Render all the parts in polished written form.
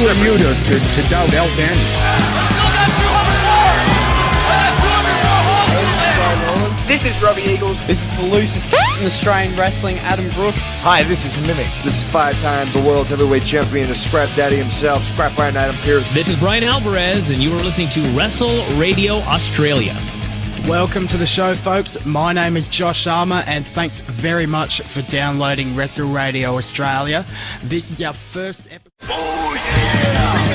are you to doubt El Dandy? This is Robbie Eagles. This is the loosest in Australian wrestling, Adam Brooks. Hi, this is Mimic. This is 5-time the world's heavyweight champion, the Scrap Daddy himself, Scrap Iron Adam Pearce. This is Brian Alvarez, and you are listening to Wrestle Radio Australia. Welcome to the show, folks. My name is Josh Armour, and thanks very much for downloading Wrestle Radio Australia. This is our first episode. Oh, yeah!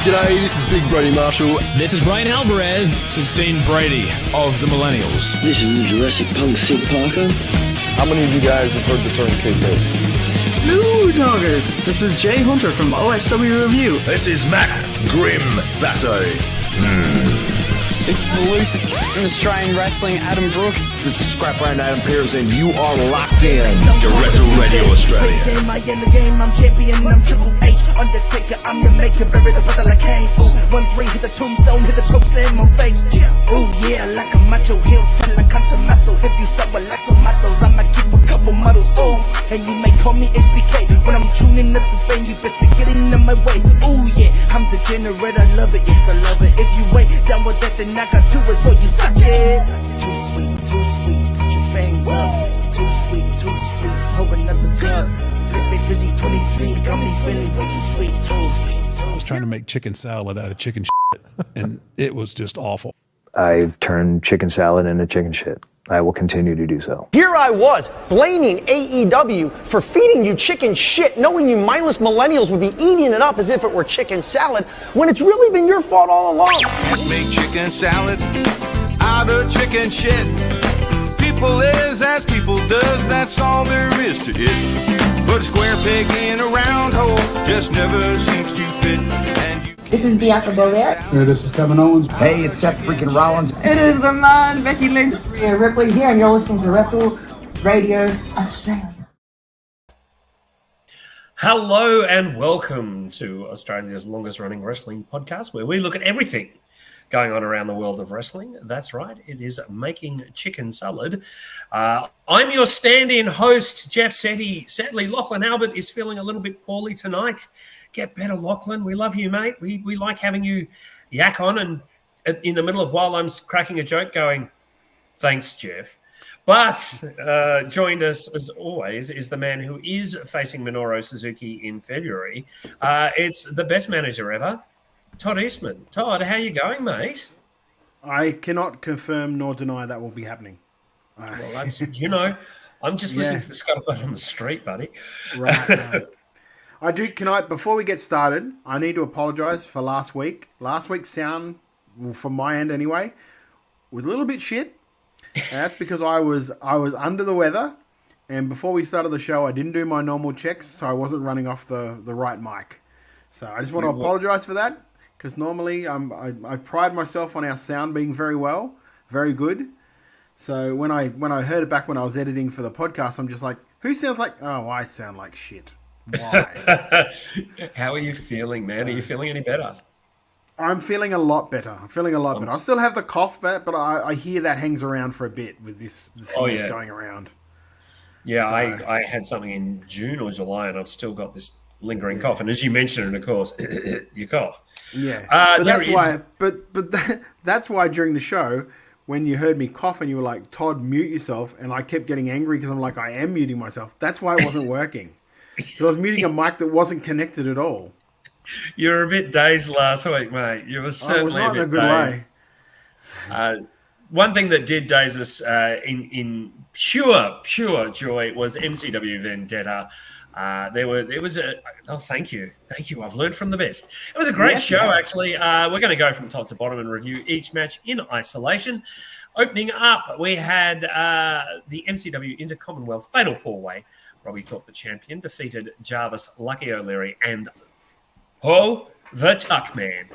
G'day, this is Big Brody Marshall. This is Brian Alvarez. This is Dean Brady of the Millennials. This is the Jurassic Punk Sid Parker. How many of you guys have heard the term kayfabe? Hello, doggers. This is Jay Hunter from OSW Review. This is Matt Grim Basso. This is the loosest in Australian wrestling, Adam Brooks. This is Scrap Iron Adam Pearce, and you are locked in to Wrestle Radio Australia. I in the game, I'm champion, I'm Triple H. Undertaker, I'm your maker, bury the brother like Kane. Ooh, 1-3, hit the tombstone, hit the choke slam on face. Ooh, yeah, like a macho heel, tell like I'm muscle. If you suffer like tomatoes, I'ma keep a couple models. Ooh, and you may call me HBK. When I'm tuning up the venue, best be getting in my way. Ooh, yeah, I'm degenerate, I love it, yes, I love it. If you wait down with that, then I got two is what you suck it. Too sweet, put your fangs up. Too sweet, hold another cup. Let's be busy, 23, got me feeling way too sweet. I was trying to make chicken salad out of chicken shit, and it was just awful. I've turned chicken salad into chicken shit. I will continue to do so. Here I was, blaming AEW for feeding you chicken shit, knowing you mindless millennials would be eating it up as if it were chicken salad, when it's really been your fault all along. Make chicken salad out of chicken shit. People is as people does, that's all there is to it. Put a square peg in a round hole, just never seems to fit. This is Bianca Belair. Hey, this is Kevin Owens. Hey, it's Seth freaking Rollins. It is the man, Becky Lynch. It's Rhea Ripley here, and you're listening to Wrestle Radio Australia. Hello and welcome to Australia's longest running wrestling podcast, where we look at everything going on around the world of wrestling. That's right, it is Making Chicken Salad. I'm your stand-in host, Jeff Setti. Sadly, Lachlan Albert is feeling a little bit poorly tonight. Get better, Lachlan. We love you, mate. We like having you yak on and in the middle of while I'm cracking a joke going, thanks, Jeff. But joined us, as always, is the man who is facing Minoru Suzuki in February. It's the best manager ever, Todd Eastman. Todd, how you going, mate? I cannot confirm nor deny that will be happening. Well, that's, I'm just listening to the scuttlebutt on the street, buddy. Right. Before we get started, I need to apologise for last week. Last week's sound, from my end anyway, was a little bit shit. And that's because I was under the weather, and before we started the show, I didn't do my normal checks, so I wasn't running off the right mic. So I just want to apologise for that, because normally I pride myself on our sound being very good. So when I heard it back when I was editing for the podcast, I'm just like, who sounds like? Oh, I sound like shit. Why? How are you feeling, man? Are you feeling any better? I'm feeling a lot better. I still have the cough, but I hear that hangs around for a bit with this thing that's going around. Yeah, so, I had something in June or July, and I've still got this lingering cough. And as you mentioned, of course, you cough. Yeah, but that's why. But that's why during the show, when you heard me cough and you were like, "Todd, mute yourself," and I kept getting angry because I'm like, I am muting myself. That's why it wasn't working. Because I was muting a mic that wasn't connected at all. You were a bit dazed last week, mate. You were certainly a bit dazed. Way. One thing that did daze us in pure joy was MCW Vendetta. Thank you. I've learned from the best. It was a great show, actually. We're going to go from top to bottom and review each match in isolation. Opening up, we had the MCW Inter-Commonwealth Fatal 4-Way. Robbie Thorpe, the champion, defeated Jarvis, Lucky O'Leary, and the Tuck Man.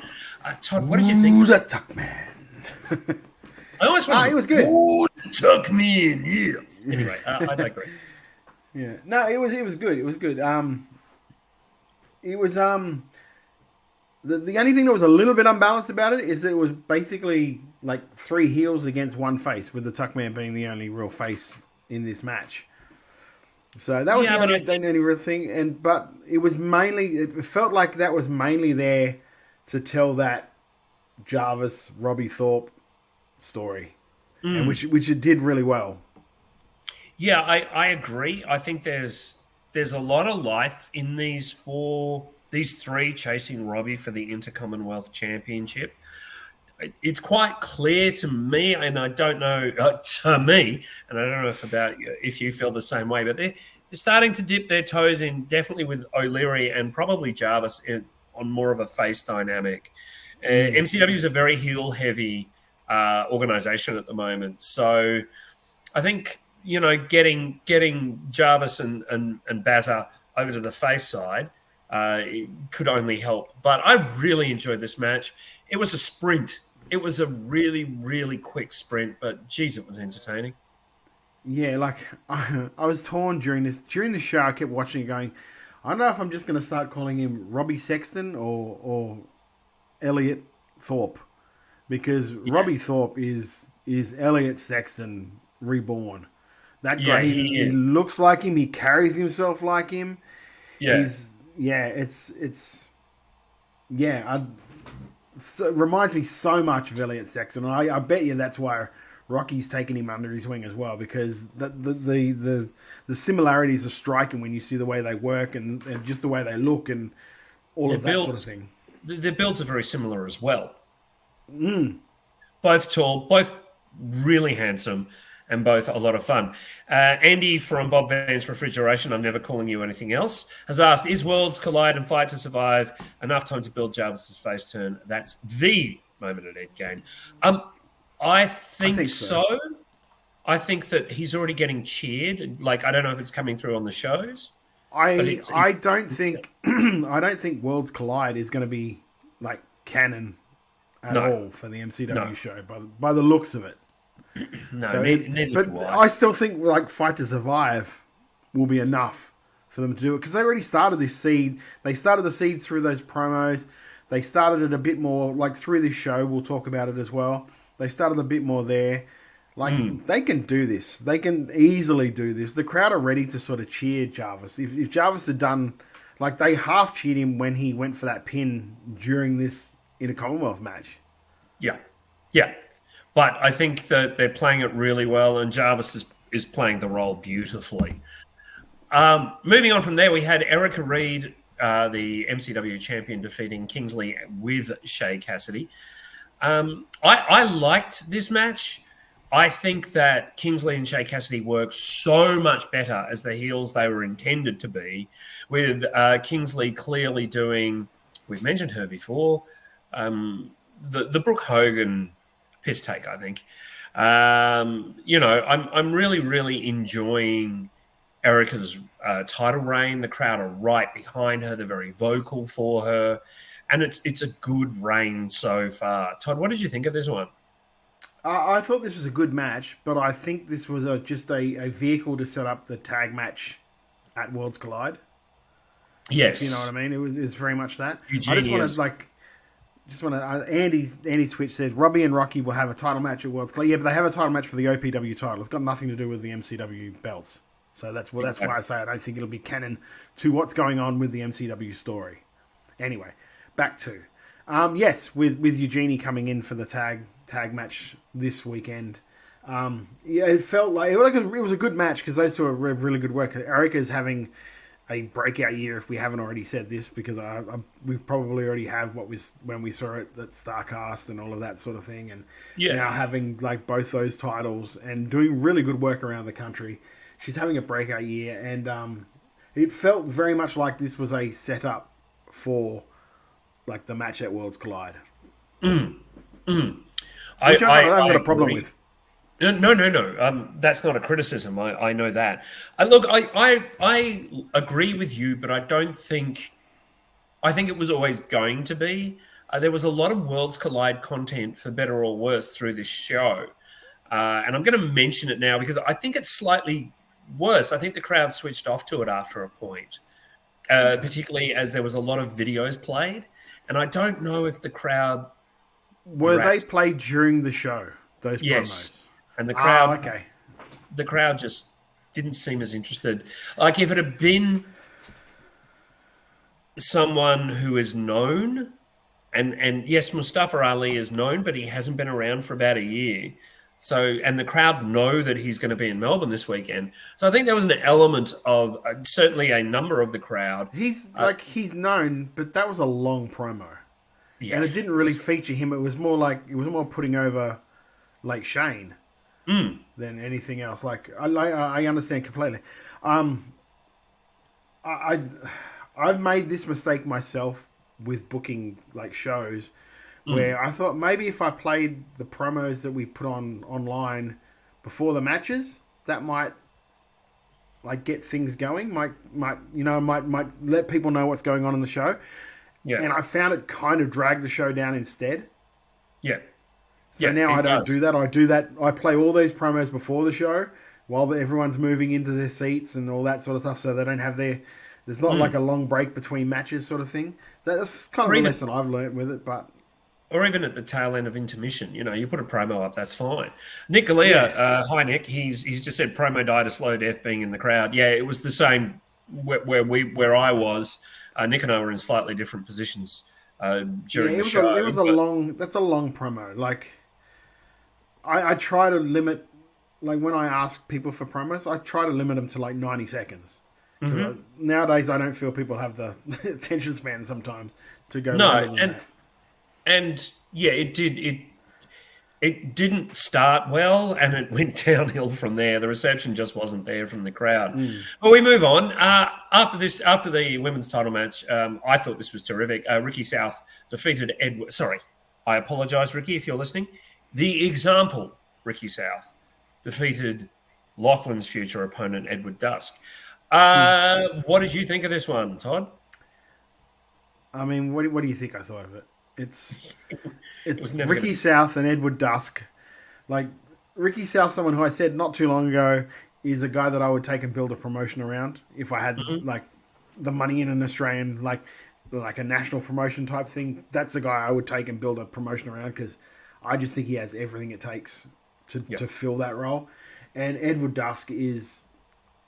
Todd, what did you think? The Tuck Man. I almost went. It was good. Tuck Me in, yeah. Anyway, I digress. Yeah, no, it was good. It was good. It was the only thing that was a little bit unbalanced about it is that it was basically like 3 heels against 1 face, with the Tuck Man being the only real face in this match. So that was the only real thing. But it felt like that was mainly there to tell that Jarvis, Robbie Thorpe story, and which it did really well. Yeah, I agree. I think there's a lot of life in these three chasing Robbie for the Inter-Commonwealth Championship. It's quite clear to me, and I don't know to me, and I don't know if you feel the same way, but they're starting to dip their toes in, definitely with O'Leary and probably Jarvis on more of a face dynamic. MCW is a very heel-heavy organization at the moment, so I think getting Jarvis and Bazza over to the face side it could only help. But I really enjoyed this match. It was a sprint. It was a really, really quick sprint, but geez, it was entertaining. Yeah, like I was torn during the show. I kept watching it going, I don't know if I'm just going to start calling him Robbie Sexton or Elliot Thorpe, because Robbie Thorpe is Elliot Sexton reborn. That guy, he looks like him. He carries himself like him. Yeah, it reminds me so much of Elliot Sexton. I bet you that's why Rocky's taken him under his wing as well, because the similarities are striking when you see the way they work and just the way they look and all of that sort of thing. Their builds are very similar as well. Both tall, both really handsome, and both a lot of fun. Andy from Bob Vance Refrigeration, I'm never calling you anything else, has asked, is Worlds Collide and Fight to Survive enough time to build Jarvis's face turn? That's the moment at Endgame. I think so. I think that he's already getting cheered. Like, I don't know if it's coming through on the shows. I don't think Worlds Collide is going to be like canon at all for the MCW show by the looks of it. I still think like Fight to Survive will be enough for them to do it, because they already started this seed. They started the seed through those promos. They started it a bit more like through this show. We'll talk about it as well. They started a bit more there. Like they can do this. They can easily do this. The crowd are ready to sort of cheer Jarvis. If Jarvis had done, like they half cheered him when he went for that pin during this Inter-Commonwealth match. Yeah. But I think that they're playing it really well, and Jarvis is playing the role beautifully. Moving on from there, we had Erica Reed, the MCW champion, defeating Kingsley with Shay Cassidy. I liked this match. I think that Kingsley and Shay Cassidy work so much better as the heels they were intended to be, with Kingsley clearly doing, we've mentioned her before, the Brooke Hogan piss take, I think. I'm really, really enjoying Erica's title reign. The crowd are right behind her. They're very vocal for her. And it's a good reign so far. Todd, what did you think of this one? I thought this was a good match, but I think this was just a vehicle to set up the tag match at Worlds Collide. Yes. You know what I mean? It was very much that. Eugenia's... I just want to Andy's Twitch said Robbie and Rocky will have a title match at Worlds Collide. Yeah, but they have a title match for the OPW title. It's got nothing to do with the MCW belts. So that's why I say I don't think it'll be canon to what's going on with the MCW story. Anyway, back to yes, with Eugenie coming in for the tag match this weekend. It felt like it was a good match because those two are really good work. Erica's having a breakout year, if we haven't already said this, because we probably already have when we saw it at StarCast and all of that sort of thing, and now having like both those titles and doing really good work around the country. She's having a breakout year, and it felt very much like this was a setup for like the match at Worlds Collide. Which I haven't got a problem with. No. That's not a criticism. I know that. Look, I agree with you, but I don't think. I think it was always going to be. There was a lot of Worlds Collide content, for better or worse, through this show, and I'm going to mention it now because I think it's slightly worse. I think the crowd switched off to it after a point, particularly as there was a lot of videos played, and I don't know if the crowd they played during the show. Those promos. And the crowd, okay. The crowd just didn't seem as interested. Like if it had been someone who is known, and yes, Mustafa Ali is known, but he hasn't been around for about a year. So, and the crowd know that he's going to be in Melbourne this weekend. So I think there was an element of certainly a number of the crowd. He's known, but that was a long promo. Yeah. And it didn't really feature him. It was more putting over like Shane than anything else. Like I understand completely. I've made this mistake myself with booking like shows where I thought maybe if I played the promos that we put on online before the matches, that might like get things going. Might let people know what's going on in the show. Yeah. And I found it kind of dragged the show down instead. Yeah. So now I don't do that. I do that. I play all these promos before the show while everyone's moving into their seats and all that sort of stuff, so they don't have there's not like a long break between matches sort of thing. That's kind of a lesson I've learned with it. Or even at the tail end of intermission, you put a promo up, that's fine. Nick Galea, hi Nick, he's just said promo died a slow death being in the crowd. Yeah, it was the same where I was. Nick and I were in slightly different positions during the show. That's a long promo. Like, I try to limit, like when I ask people for promos, I try to limit them to like 90 seconds. Because nowadays I don't feel people have the attention span sometimes to go. And yeah, it didn't start well, and it went downhill from there. The reception just wasn't there from the crowd. But we move on. After the women's title match, I thought this was terrific. Ricky South defeated Edward. Sorry, I apologize, Ricky, if you're listening. The Example, Ricky South, defeated Lachlan's future opponent, Edward Dusk. What did you think of this one, Todd? I mean, what do you think I thought of it? It's Ricky South and Edward Dusk. Like, Ricky South, someone who I said not too long ago is a guy that I would take and build a promotion around if I had like the money in an Australian, like a national promotion type thing. That's a guy I would take and build a promotion around because I just think he has everything it takes to fill that role. And Edward Dusk he's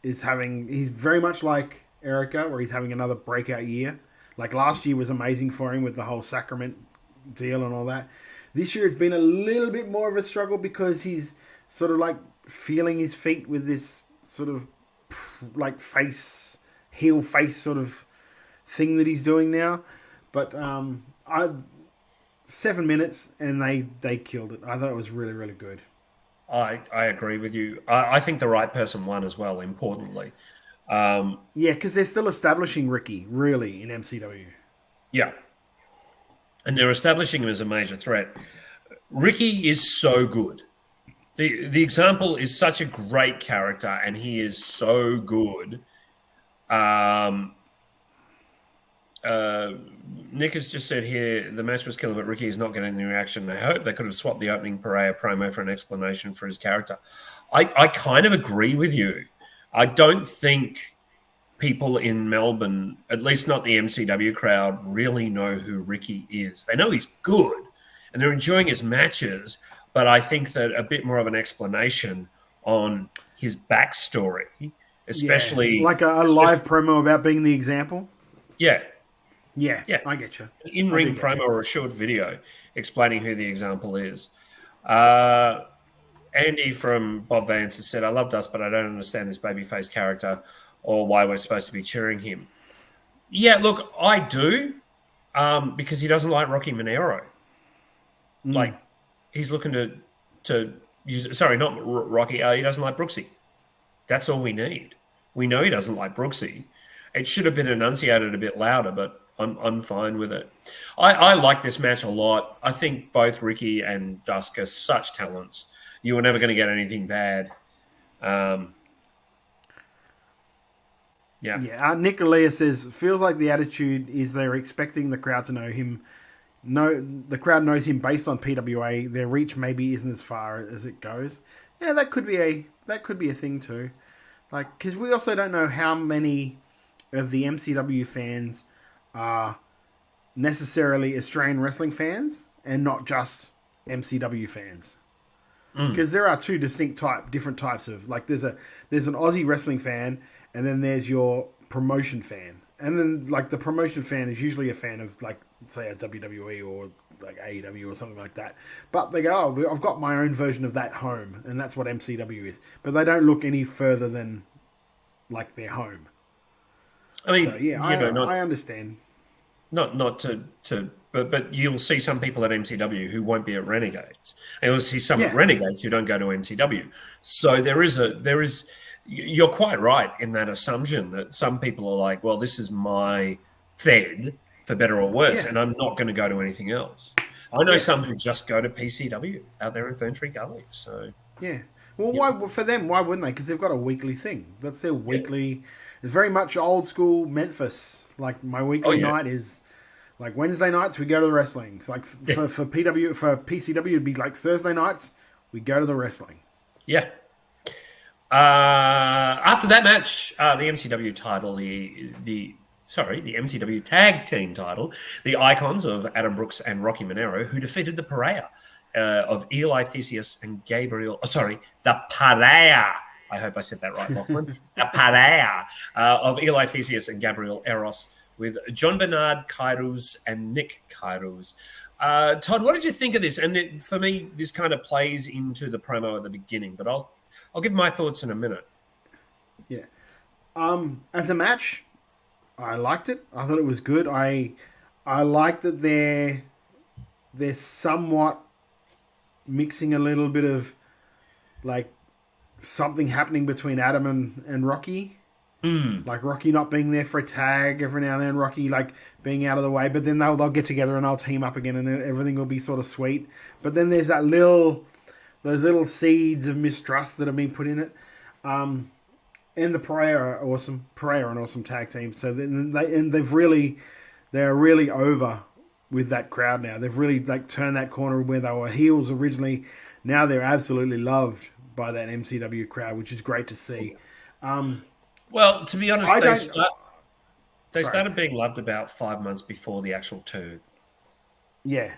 very much like Erica, where he's having another breakout year. Like last year was amazing for him with the whole Sacrament deal and all that. This year it's been a little bit more of a struggle because he's sort of like feeling his feet with this sort of like heel face sort of thing that he's doing now. But 7 minutes and they killed it. I thought it was really, really good. I agree with you. I think the right person won as well, importantly. Because they're still establishing Ricky, really, in MCW. Yeah. And they're establishing him as a major threat. Ricky is so good. The Example is such a great character, and he is so good. Nick has just said here, the match was killer, but Ricky is not getting any reaction. I hope they could have swapped the opening Pereira promo for an explanation for his character. I kind of agree with you. I don't think people in Melbourne, at least not the MCW crowd, really know who Ricky is. They know he's good, and they're enjoying his matches, but I think that a bit more of an explanation on his backstory, especially... like a live promo about being the Example? Yeah, I get you. An in-ring promo or a short video explaining who the Example is. Andy from Bob Vance has said, I love Dust, but I don't understand this babyface character or why we're supposed to be cheering him. Yeah, look, I do, because he doesn't like Rocky Monero. Like, he's looking to use... Sorry, not Rocky. He doesn't like Brooksy. That's all we need. We know he doesn't like Brooksy. It should have been enunciated a bit louder, but I'm fine with it. I like this match a lot. I think both Ricky and Dusk are such talents. You were never going to get anything bad. Nick Galea says, feels like the attitude is they're expecting the crowd to know him. The crowd knows him based on PWA. Their reach maybe isn't as far as it goes. Yeah, that could be a thing too. Like, because we also don't know how many of the MCW fans are necessarily Australian wrestling fans and not just MCW fans. because there are two distinct different types of like there's an Aussie wrestling fan, and then there's your promotion fan, and then like the promotion fan is usually a fan of like say a WWE or like AEW or something like that. But they go, oh, I've got my own version of that home, and that's what MCW is. But they don't look any further than like their home. I mean, so, yeah, I understand. Not to but you'll see some people at MCW who won't be at Renegades, and you'll see some at Renegades who don't go to MCW. So there is. You're quite right in that assumption that some people are like, well, this is my fed for better or worse, and I'm not going to go to anything else. I know some who just go to PCW out there in Ferntree Gully. So yeah. Well, why for them? Why wouldn't they? Because they've got a weekly thing. That's their weekly. It's very much old school Memphis. Like my weekly night is like Wednesday nights. We go to the wrestling. It's like for PCW, it'd be like Thursday nights. We go to the wrestling. Yeah. After that match, the MCW title, the MCW Tag Team title, the Icons of Adam Brooks and Rocky Monero, who defeated the Pariah of Eli Theseus and Gabriel. The Pariah. I hope I said that right, Lachlan. The Pariah of Eli Theseus and Gabriel Eros with John Bernard Kairos and Nick Kairos. Todd, what did you think of this? And for me, this kind of plays into the promo at the beginning, but I'll give my thoughts in a minute. Yeah. As a match, I liked it. I thought it was good. I like that they're somewhat mixing a little bit of like something happening between Adam and Rocky. Like Rocky not being there for a tag every now and then, Rocky like being out of the way, but then they'll get together and they'll team up again and everything will be sort of sweet. But then there's those little seeds of mistrust that have been put in it. And the Pariah are awesome. Pariah are an awesome tag team. So they're really over with that crowd now. They've really like turned that corner where they were heels originally. Now they're absolutely loved by that MCW crowd, which is great to see. Well, to be honest, they started being loved about 5 months before the actual turn. Yeah.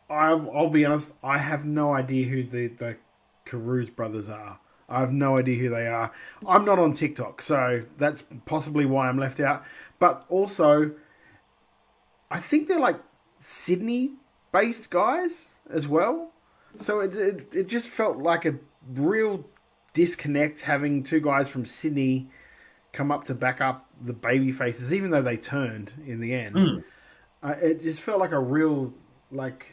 I'll be honest, I have no idea who the Carews brothers are. I have no idea who they are. I'm not on TikTok, so that's possibly why I'm left out. But also, I think they're like Sydney-based guys as well. So it just felt like a real disconnect having two guys from Sydney come up to back up the baby faces, even though they turned in the end. It just felt like a real, like,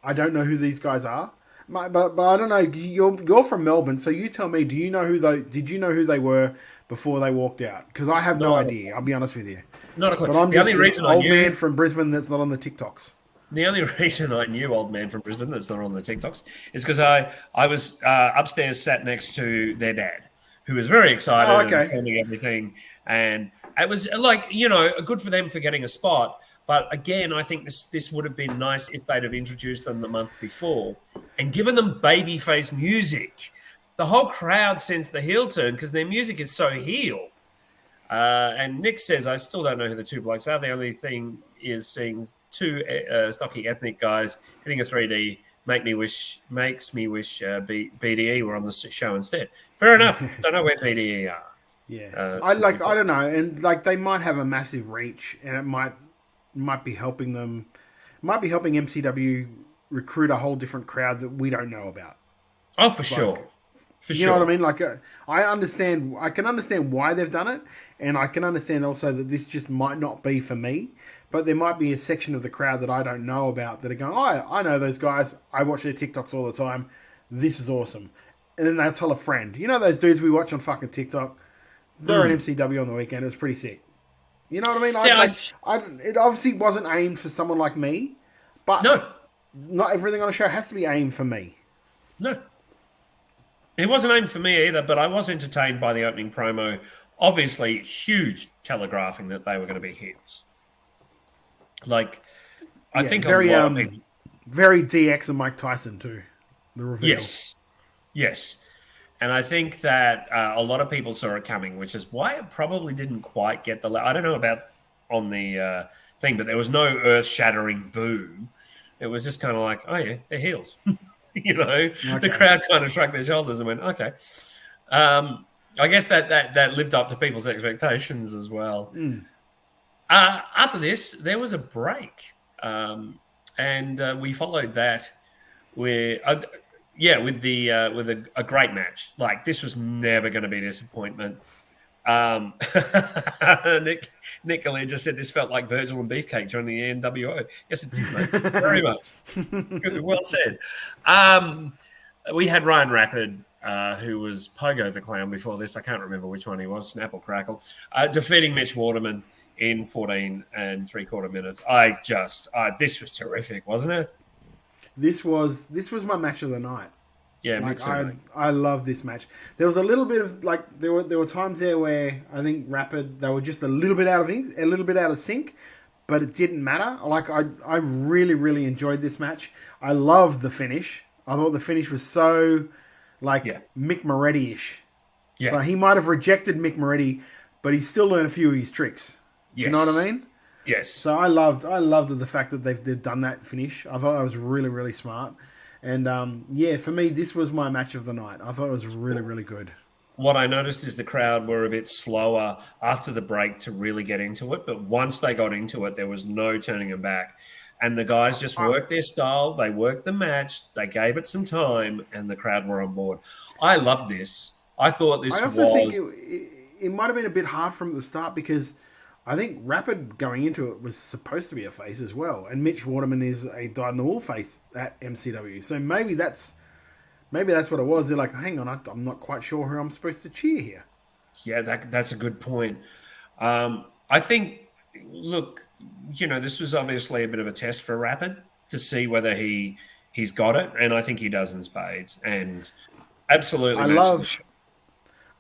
I don't know who these guys are. But I don't know. You're from Melbourne, so you tell me. Did you know who they were before they walked out? Because I have no idea. I'll be honest with you. Not a clue. But I'm just an old man from Brisbane that's not on the TikToks. The only reason I knew old man from Brisbane that's not on the TikToks is because I was upstairs sat next to their dad, who was very excited and filming everything. And it was like, good for them for getting a spot. But again, I think this would have been nice if they'd have introduced them the month before and given them babyface music. The whole crowd sensed the heel turn because their music is so heel. And Nick says, I still don't know who the two blokes are. The only thing is seeing two stocky ethnic guys hitting a 3D makes me wish BDE were on the show instead. Fair enough. Don't know where BDE are. Yeah, I don't know, and like they might have a massive reach, and it might be helping them. Might be helping MCW recruit a whole different crowd that we don't know about. Oh, for sure. You know what I mean? Like, I can understand why they've done it, and I can understand also that this just might not be for me. But there might be a section of the crowd that I don't know about that are going, oh, I know those guys. I watch their TikToks all the time. This is awesome. And then they'll tell a friend. You know those dudes we watch on fucking TikTok? They're an MCW on the weekend. It was pretty sick. You know what I mean? It obviously wasn't aimed for someone like me, but not everything on a show has to be aimed for me. No. It wasn't aimed for me either, but I was entertained by the opening promo. Obviously, huge telegraphing that they were going to be hits. Like, I think very a lot of people... very DX and Mike Tyson too. The reveal. Yes. And I think that a lot of people saw it coming, which is why it probably didn't quite get the... I don't know about on the thing, but there was no earth-shattering boo. It was just kind of like, oh yeah, they're heels. The crowd kind of shrugged their shoulders and went, okay. I guess that lived up to people's expectations as well. After this, there was a break, and we followed that with a great match. Like, this was never going to be a disappointment. Nick Lee just said this felt like Virgil and Beefcake joining the NWO. Yes, it did, mate. Very much. Well said. We had Ryan Rapid, who was Pogo the Clown before this. I can't remember which one he was, Snap or Crackle, defeating Mitch Waterman in 14 and 3/4 minutes. This was terrific, wasn't it? This was my match of the night. Yeah, I love this match. There was a little bit of there were times there where I think Rapid, they were just a little bit out of sync, but it didn't matter. I really, really enjoyed this match. I loved the finish. I thought the finish was so Mick Moretti-ish. Yeah. So he might have rejected Mick Moretti, but he's still learned a few of his tricks. Do you know what I mean? Yes. So I loved the fact that they've done that finish. I thought that was really, really smart. And, for me, this was my match of the night. I thought it was really, really good. What I noticed is the crowd were a bit slower after the break to really get into it. But once they got into it, there was no turning them back. And the guys just worked their style. They worked the match. They gave it some time, and the crowd were on board. I loved this. I thought this was... I also think it might have been a bit hard from the start because... I think Rapid going into it was supposed to be a face as well, and Mitch Waterman is a dyed-in-the-wool face at MCW. So maybe that's what it was. They're like, hang on, I'm not quite sure who I'm supposed to cheer here. Yeah, that's a good point. I think, look, this was obviously a bit of a test for Rapid to see whether he's got it, and I think he does in spades. And absolutely,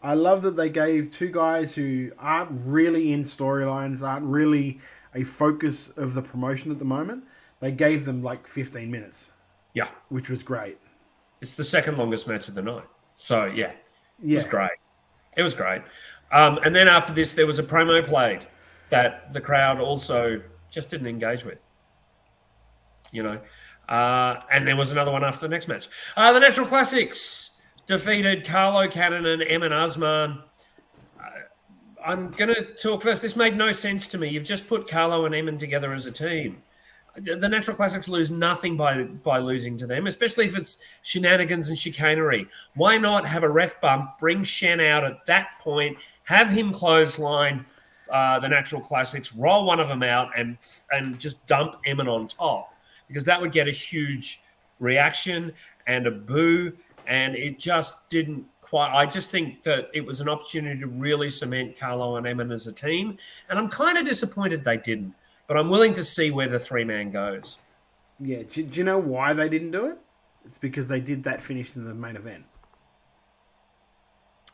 I love that they gave two guys who aren't really in storylines, aren't really a focus of the promotion at the moment. They gave them 15 minutes. Yeah. Which was great. It's the second longest match of the night. So, yeah. It was great. It was great. And then after this, there was a promo played that the crowd also just didn't engage with. And there was another one after the next match. The Natural Classics defeated Carlo Cannon and Emin Usman. I'm going to talk first. This made no sense to me. You've just put Carlo and Emin together as a team. The Natural Classics lose nothing by losing to them, especially if it's shenanigans and chicanery. Why not have a ref bump, bring Shen out at that point, have him clothesline the Natural Classics, roll one of them out, and just dump Emin on top? Because that would get a huge reaction and a boo. And it just didn't quite... I just think that it was an opportunity to really cement Carlo and Emin as a team. And I'm kind of disappointed they didn't. But I'm willing to see where the three-man goes. Yeah. Do you know why they didn't do it? It's because they did that finish in the main event.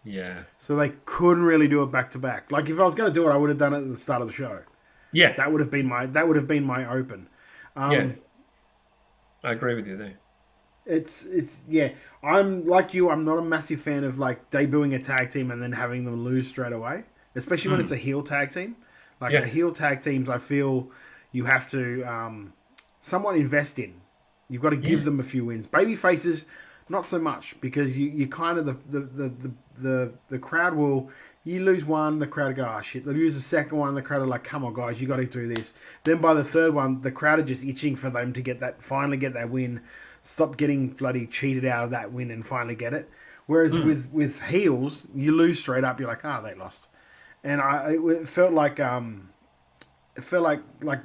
Yeah. So they couldn't really do it back-to-back. If I was going to do it, I would have done it at the start of the show. Yeah. That would have been my open. Yeah. I agree with you there. I'm like you. I'm not a massive fan of debuting a tag team and then having them lose straight away, especially when it's a heel tag team. A heel tag teams, I feel you have to somewhat invest in. You've got to give them a few wins. Baby faces, not so much because you kind of the crowd will. You lose one, the crowd go, oh shit. They lose the second one, the crowd are like, come on guys, you got to do this. Then by the third one, the crowd are just itching for them to finally get that win. Stop getting bloody cheated out of that win and finally get it. Whereas with heels, you lose straight up. You're like, they lost. And it felt like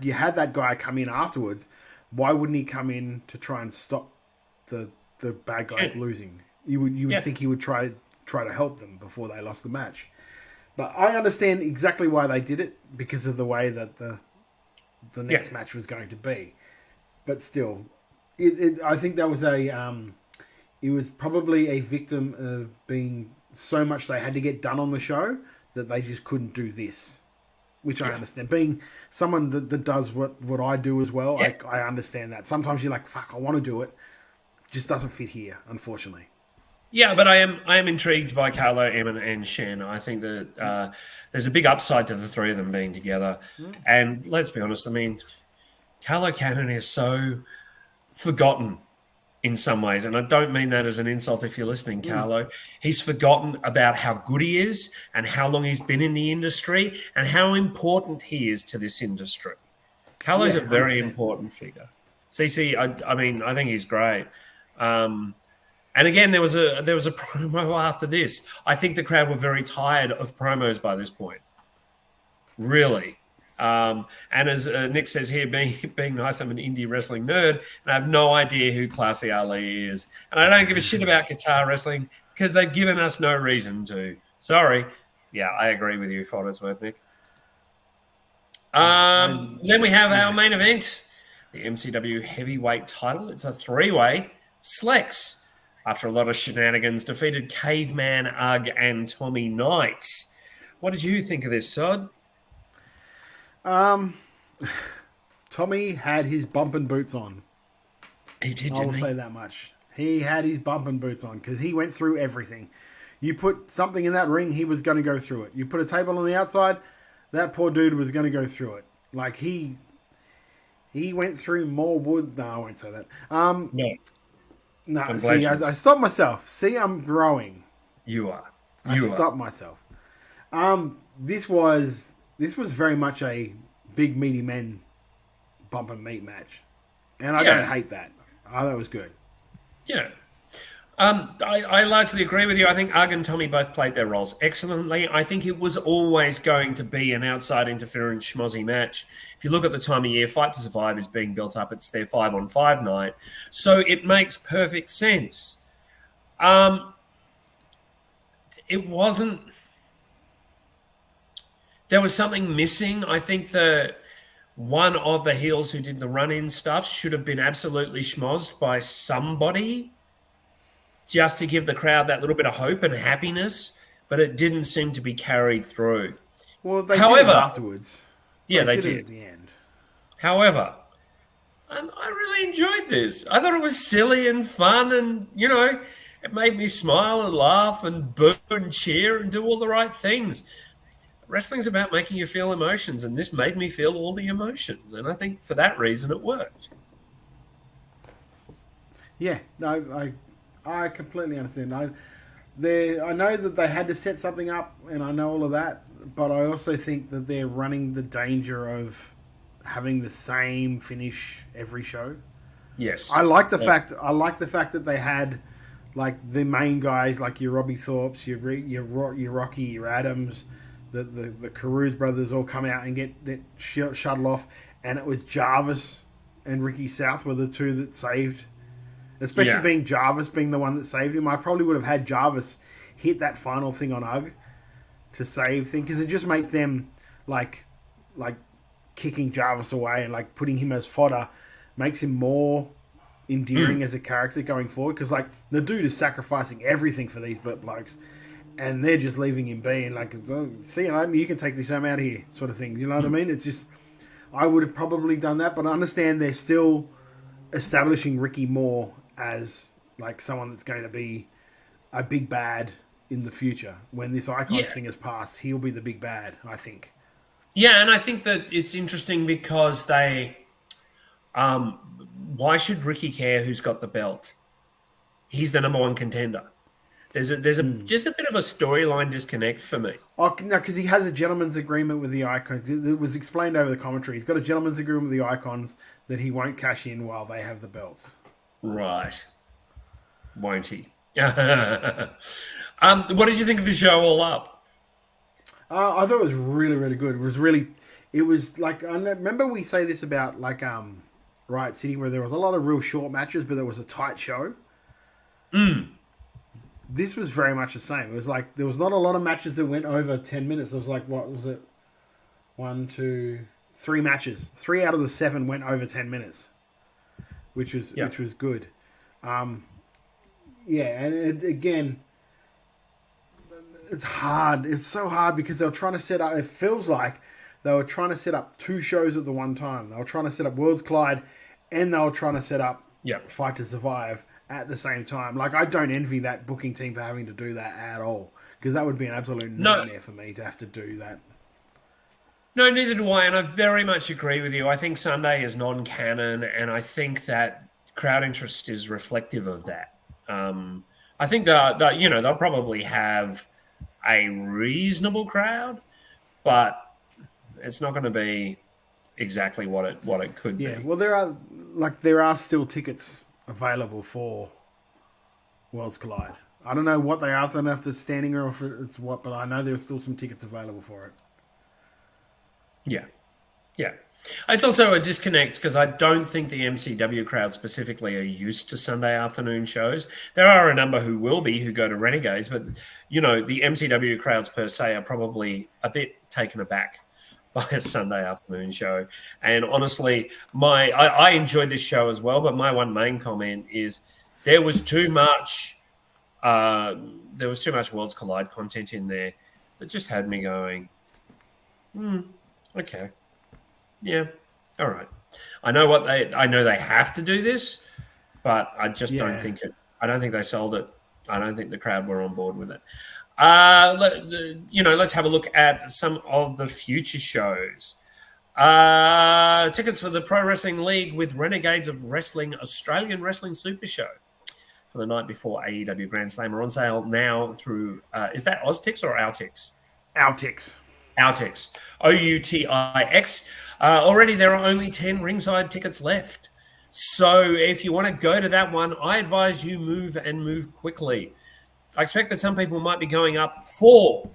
you had that guy come in afterwards. Why wouldn't he come in to try and stop the bad guys losing? You would think he would try to help them before they lost the match. But I understand exactly why they did it because of the way that the next match was going to be. But still. I think that was it was probably a victim of being so much they had to get done on the show that they just couldn't do this, which I understand. Being someone that does what I do as well, I understand that. Sometimes you're like, fuck, I want to do it. Just doesn't fit here, unfortunately. Yeah, but I am intrigued by Carlo, Emin, and Shen. I think that there's a big upside to the three of them being together. And let's be honest, I mean, Carlo Cannon is so forgotten in some ways, and I don't mean that as an insult if you're listening, Carlo. He's forgotten about how good he is and how long he's been in the industry and how important he is to this industry. Carlo's a very 100%. important figure. CC, I mean, I think he's great. And again, there was a promo after this. I think the crowd were very tired of promos by this point. Really. And as Nick says here, being nice, I'm an indie wrestling nerd, and I have no idea who Classy Ali is. And I don't give a shit about guitar wrestling because they've given us no reason to. Sorry. Yeah, I agree with you, for what it's worth, Nick. Then we have our main event, the MCW heavyweight title. It's a 3-way. Slex, after a lot of shenanigans, defeated Caveman, Ugg, and Tommy Knight. What did you think of this, Sod? Tommy had his bumping boots on. He did, I will say that much. He had his bumping boots on because he went through everything. You put something in that ring, he was going to go through it. You put a table on the outside, that poor dude was going to go through it. Like, he went through more wood. No, I won't say that. No, see, I stopped myself. See, I'm growing. You are. I stopped myself. This was very much a big meaty men bump and meat match. And I don't hate that. I thought it was good. Yeah. I largely agree with you. I think Ugg and Tommy both played their roles excellently. I think it was always going to be an outside interference schmozzy match. If you look at the time of year, Fight to Survive is being built up. It's their 5-on-5 night. So it makes perfect sense. It wasn't... There was something missing. I think that one of the heels who did the run-in stuff should have been absolutely schmozzed by somebody just to give the crowd that little bit of hope and happiness, but it didn't seem to be carried through. Well, they did it afterwards. Yeah, they did. At the end. However, I really enjoyed this. I thought it was silly and fun and, it made me smile and laugh and boo and cheer and do all the right things. Wrestling's about making you feel emotions, and this made me feel all the emotions. And I think for that reason, it worked. Yeah, no, I completely understand. I know that they had to set something up, and I know all of that, but I also think that they're running the danger of having the same finish every show. Yes, I like the fact that they had like the main guys, like your Robbie Thorpes, your Rocky, your Adams. The Carews brothers all come out and get shuttled off, and it was Jarvis and Ricky South were the two that saved, especially being Jarvis being the one that saved him. I probably would have had Jarvis hit that final thing on Ugg to save thing, because it just makes them like kicking Jarvis away and like putting him as fodder makes him more endearing as a character going forward, because like the dude is sacrificing everything for these blokes. And they're just leaving him be and like, see, you can take this home out of here, sort of thing. You know what I mean? It's just, I would have probably done that, but I understand they're still establishing Ricky more as like someone that's going to be a big bad in the future. When this Icons thing has passed, he'll be the big bad, I think. Yeah, and I think that it's interesting because they, why should Ricky care who's got the belt? He's the number one contender. There's just a bit of a storyline disconnect for me. Oh, no, because he has a gentleman's agreement with the Icons. It was explained over the commentary. He's got a gentleman's agreement with the Icons that he won't cash in while they have the belts. Right. Won't he? What did you think of the show all up? I thought it was really, really good. It was like, I remember we say this about like Riot City, where there was a lot of real short matches, but there was a tight show. This was very much the same. It was like, there was not a lot of matches that went over 10 minutes. There was like, what was it? 1, 2, 3 matches. 3 out of the 7 went over 10 minutes, which was good. And again, it's hard. It's so hard because they were trying to set up, it feels like they were trying to set up 2 shows at the one time. They were trying to set up Worlds Collide, and they were trying to set up Fight to Survive at the same time. Like, I don't envy that booking team for having to do that at all, because that would be an absolute nightmare for me to have to do that. No, neither do I, and I very much agree with you. I think Sunday is non-canon, and I think that crowd interest is reflective of that. I think that they'll probably have a reasonable crowd, but it's not going to be exactly what it could be. Yeah, well, there are still tickets available for Worlds Collide. I don't know what they are. I don't know if they're standing or if it's what, but I know there's still some tickets available for it. Yeah. It's also a disconnect because I don't think the MCW crowd specifically are used to Sunday afternoon shows. There are a number who will be, who go to Renegades, but, the MCW crowds per se are probably a bit taken aback by a Sunday afternoon show. And honestly, I enjoyed this show as well, but my one main comment is there was too much Worlds Collide content in there that just had me going, okay. Yeah, all right. I know they have to do this, but I just don't think it. I don't think they sold it. I don't think the crowd were on board with it. Let's have a look at some of the future shows. Tickets for the Pro Wrestling League with Renegades of Wrestling Australian Wrestling Super Show for the night before AEW Grand Slam are on sale now through. Is that Oztix or Altix? Altix. OUTIX. Already there are only 10 ringside tickets left. So if you want to go to that one, I advise you move quickly. I expect that some people might be going up for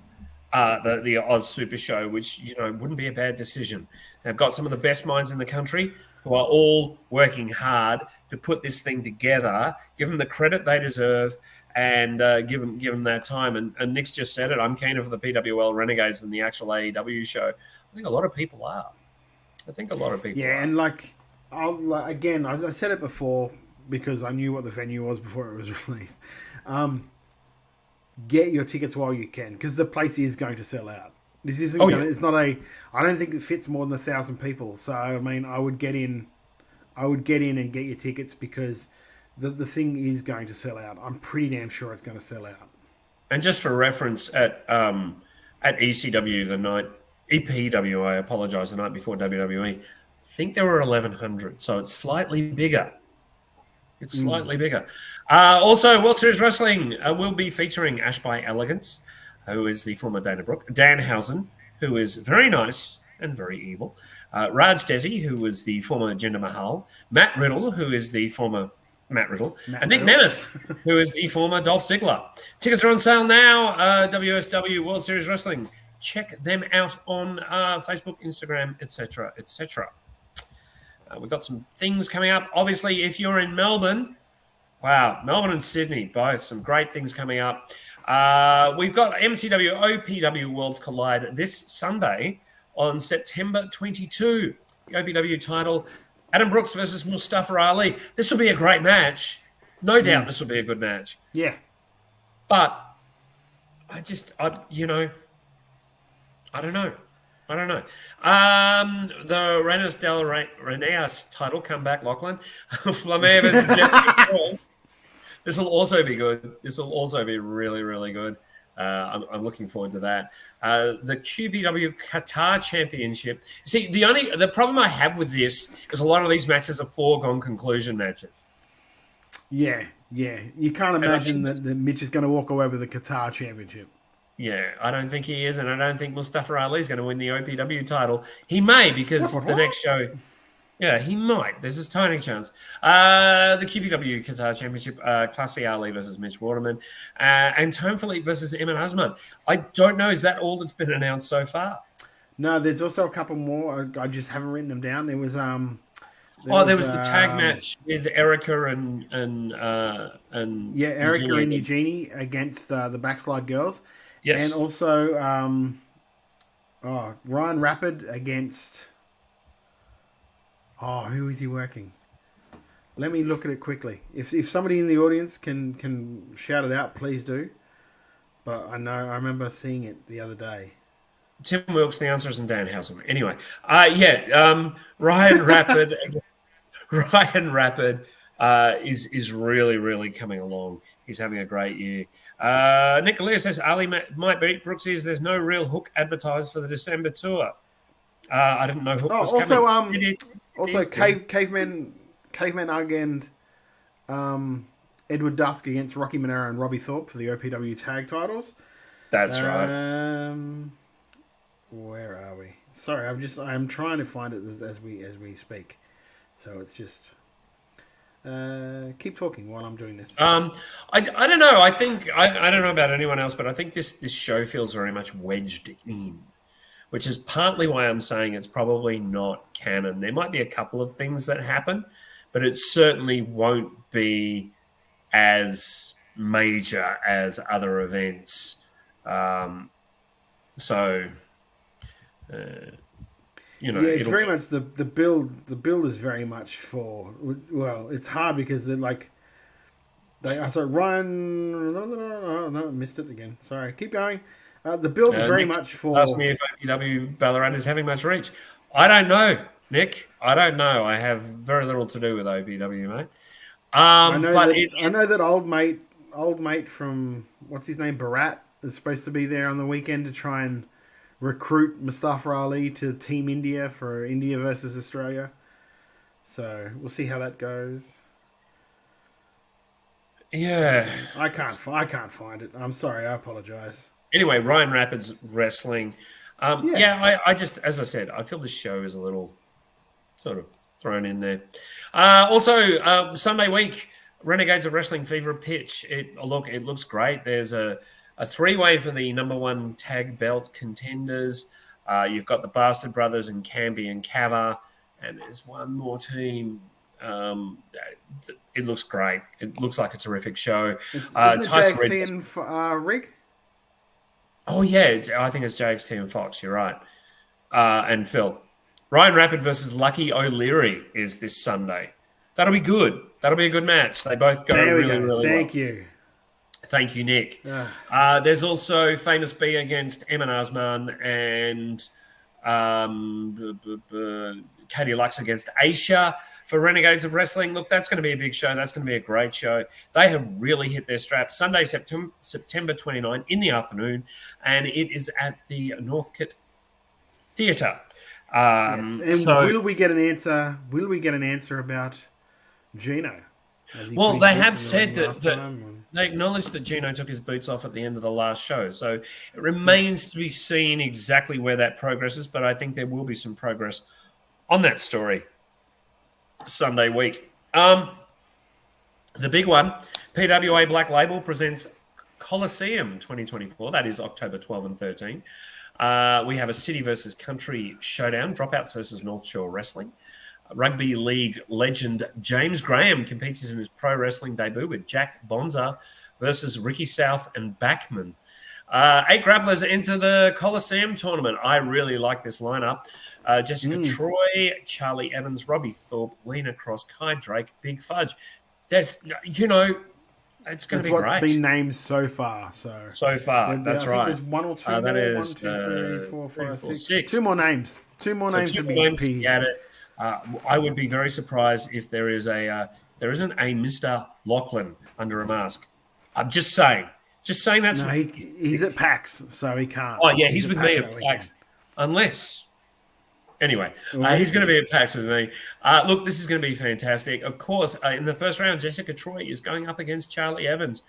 the Oz Super Show, which, wouldn't be a bad decision. They've got some of the best minds in the country who are all working hard to put this thing together, give them the credit they deserve, and give them their time. And Nick's just said it. I'm keener for the PWL Renegades than the actual AEW show. I think a lot of people are. Yeah, and again, I said it before because I knew what the venue was before it was released. Get your tickets while you can, because the place is going to sell out. This isn't. It's not a. I don't think it fits more than 1,000 people. So I mean, I would get in and get your tickets because the thing is going to sell out. I'm pretty damn sure it's going to sell out. And just for reference, at ECW the night. EPW, I apologize, the night before WWE, I think there were 1,100, so it's slightly bigger. Also, World Series Wrestling will be featuring Ash by Elegance, who is the former Dana Brooke, Danhausen, who is very nice and very evil, Raj Desi, who was the former Jinder Mahal, Matt Riddle, who is the former Matt Riddle, and Nick Nemeth, who is the former Dolph Ziggler. Tickets are on sale now, WSW World Series Wrestling. Check them out on Facebook, Instagram, etc., etc. We've got some things coming up. Obviously, if you're in Melbourne, Melbourne and Sydney, both some great things coming up. We've got MCW OPW Worlds Collide this Sunday on September 22. The OPW title, Adam Brooks versus Mustafa Ali. This will be a great match. No doubt this will be a good match. Yeah. But I don't know. The Renas del Reneas title comeback, Lachlan. Flamer versus Jesse. This will also be good. This will also be really, really good. I'm looking forward to that. The QPW Qatar Championship. See, the problem I have with this is a lot of these matches are foregone conclusion matches. Yeah. You can't imagine that Mitch is going to walk away with the Qatar Championship. Yeah, I don't think he is, and I don't think Mustafa Ali is going to win the OPW title. He may, because the next show... Yeah, he might. There's this tiny chance. The QPW Qatar Championship, Classy Ali versus Mitch Waterman, and Tone Philippe versus Emin Asman. I don't know. Is that all that's been announced so far? No, there's also a couple more. I just haven't written them down. There was... there was the tag match with Erica and Erica and Eugenie against the Backslide Girls. Yes. And also Ryan Rapid against... who is he working? Let me look at it quickly. If somebody in the audience can shout it out, please do. But I remember seeing it the other day. Tim Wilkes, the answer is in Danhausen. Anyway, Ryan Rapid... Ryan Rapid is really, really coming along. He's having a great year. Nicolia says Ali might beat Brooksies. There's no real Hook advertised for the December tour. I didn't know Hook was coming. Also, Caveman Ugg and Edward Dusk against Rocky Monero and Robbie Thorpe for the OPW tag titles. That's right. Where are we? Sorry, I'm trying to find it as we speak. So it's just keep talking while I'm doing this. I don't know. I think I don't know about anyone else, but I think this show feels very much wedged in, which is partly why I'm saying it's probably not canon. There might be a couple of things that happen, but it certainly won't be as major as other events. It's very much the build. The build is very much for. Well, it's hard because they're like. Ryan. No, missed it again. Sorry, keep going. The build is very much for. Ask me if OPW Ballarat is having much reach. I don't know, Nick. I don't know. I have very little to do with OPW, mate. I know that old mate from what's his name, Barat, is supposed to be there on the weekend to try and recruit Mustafa Ali to Team India for India versus Australia. So we'll see how that goes. Yeah, I can't find it. I'm sorry. I apologize. Anyway, Ryan Rapids Wrestling. I just, as I said, I feel this show is a little sort of thrown in there. Also, Sunday week, Renegades of Wrestling Fever Pitch. It looks great. There's a three-way for the number one tag belt contenders. You've got the Bastard Brothers and Camby and Cava, and there's one more team. It looks great. It looks like a terrific show. Isn't it JXT and Rig? Oh, yeah. I think it's JXT and Fox. You're right. And Phil. Ryan Rapid versus Lucky O'Leary is this Sunday. That'll be good. That'll be a good match. They both go really well. Thank you. Thank you, Nick. There's also Famous B against Eman Asman and Katie Lux against Aisha for Renegades of Wrestling. Look, that's going to be a big show. That's going to be a great show. They have really hit their straps. Sunday, September 29 in the afternoon, and it is at the Northcote Theatre. Yes. And will we get an answer? Will we get an answer about Gino? Well, they have said that they acknowledged that Gino took his boots off at the end of the last show. So it remains to be seen exactly where that progresses, but I think there will be some progress on that story Sunday week. The big one, PWA Black Label presents Coliseum 2024. That is October 12 and 13. We have a city versus country showdown, Dropouts versus North Shore Wrestling. Rugby League legend James Graham competes in his pro wrestling debut with Jack Bonza versus Ricky South and Backman. 8 grapplers enter the Coliseum tournament. I really like this lineup. Jessica Troy, Charlie Evans, Robbie Thorpe, Lena Cross, Kai Drake, Big Fudge. That's, it's going to be great. That's what's been named so far. That's I right. think there's one or two more. That is 1, 2, 3, 4, 5, 6. 6. Two more names. Two more names to be added. I would be very surprised if there isn't a Mr. Lachlan under a mask. I'm just saying. That's he's at PAX, so he can't. Oh yeah, he's with me at PAX. Unless, anyway, he's going to be at PAX with me. Look, this is going to be fantastic. Of course, in the first round, Jessica Troy is going up against Charlie Evans.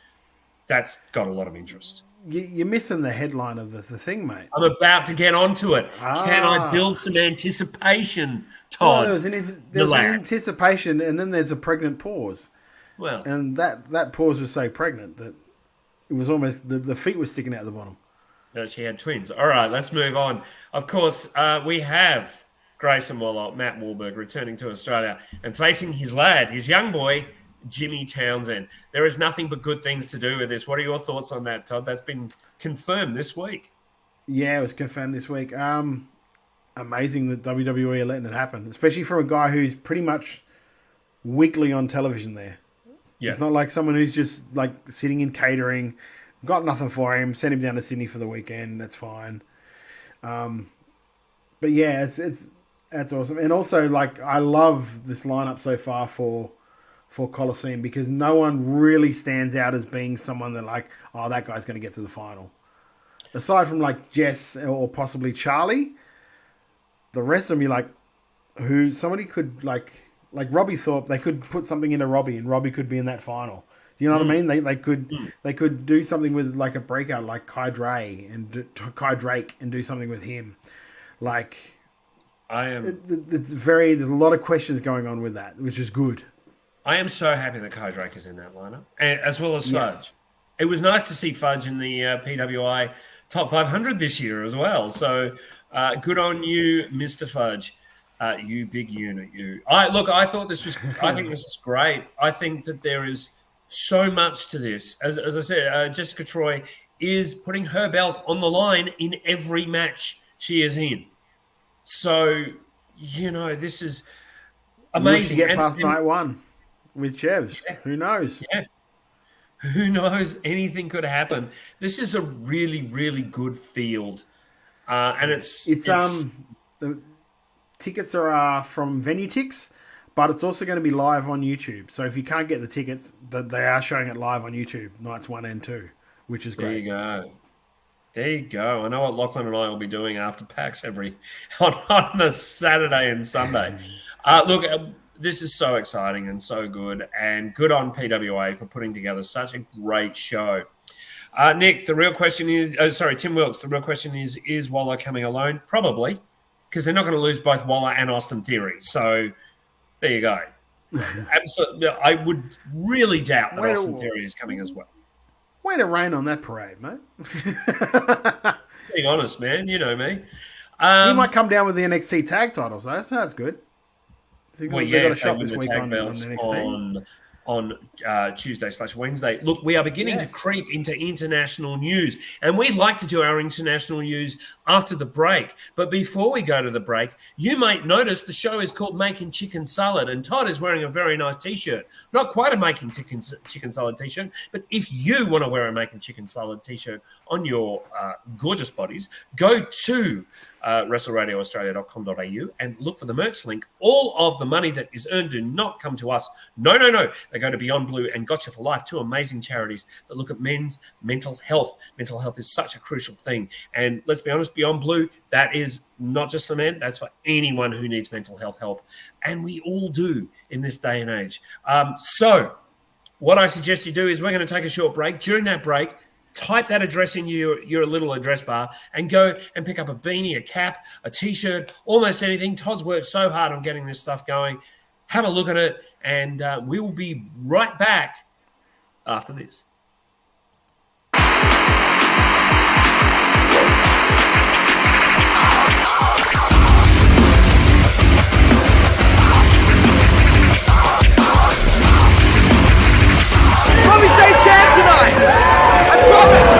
That's got a lot of interest. You're missing the headline of the thing, mate. I'm about to get onto it. Can I build some anticipation, Todd? Well, there's an anticipation, and then there's a pregnant pause. Well, and that pause was so pregnant that it was almost the feet were sticking out the bottom. She had twins. All right, let's move on. Of course, we have Grayson Waller, Matt Wahlberg, returning to Australia and facing his lad, his young boy, Jimmy Townsend. There is nothing but good things to do with this. What are your thoughts on that, Todd? That's been confirmed this week. Yeah, it was confirmed this week. Amazing that WWE are letting it happen, especially for a guy who's pretty much weekly on television there. Yeah. It's not like someone who's just like sitting in catering, got nothing for him, send him down to Sydney for the weekend, that's fine. But yeah, that's awesome. And also, like, I love this lineup so far for Coliseum because no one really stands out as being someone that like, oh, that guy's going to get to the final. Aside from like Jess or possibly Charlie, the rest of them, you're like, somebody could like like Robbie Thorpe, they could put something into Robbie, and Robbie could be in that final. You know what I mean? They could do something with like a breakout, like Kai Drake, and do something with him. Like, there's a lot of questions going on with that, which is good. I am so happy that Kai Drake is in that lineup, and as well as Fudge. Yes. It was nice to see Fudge in the PWI Top 500 this year as well. So good on you, Mr. Fudge. You big unit, you. I think this is great. I think that there is so much to this. As I said, Jessica Troy is putting her belt on the line in every match she is in. So, this is amazing. Will she get past night one with Chevs? Yeah. Who knows? Yeah. Who knows? Anything could happen. This is a really, really good field. And it's the tickets are from VenueTix, but it's also going to be live on YouTube. So if you can't get the tickets, they are showing it live on YouTube, nights 1 and 2, which is great. There you go. I know what Lachlan and I will be doing after PAX on a Saturday and Sunday. This is so exciting and so good, and good on PWA for putting together such a great show. Nick, the real question is, Tim Wilkes, the real question is Waller coming alone? Probably, because they're not going to lose both Waller and Austin Theory. So there you go. Absolutely. I would really doubt that Austin Theory is coming as well. Way to rain on that parade, mate. Being honest, man, you know me. He might come down with the NXT tag titles, though, so that's good. They've got a shot this week on NXT. On Tuesday/Wednesday. Look, we are beginning to creep into international news, and we like to do our international news after the break. But before we go to the break, you might notice the show is called Making Chicken Salad, and Todd is wearing a very nice T-shirt. Not quite a Making Chicken Salad T-shirt, but if you want to wear a Making Chicken Salad T-shirt on your gorgeous bodies, go to WrestleRadioAustralia.com.au and look for the merch link. All of the money that is earned do not come to us. No. They go to Beyond Blue and Gotcha for Life, two amazing charities that look at men's mental health. Mental health is such a crucial thing. And let's be honest, Beyond Blue, that is not just for men. That's for anyone who needs mental health help. And we all do in this day and age. So what I suggest you do is we're going to take a short break. During that break, type that address in your little address bar and go and pick up a beanie, a cap, a T-shirt, almost anything. Todd's worked so hard on getting this stuff going. Have a look at it, and we will be right back after this. Robbie stays champ tonight! I promise!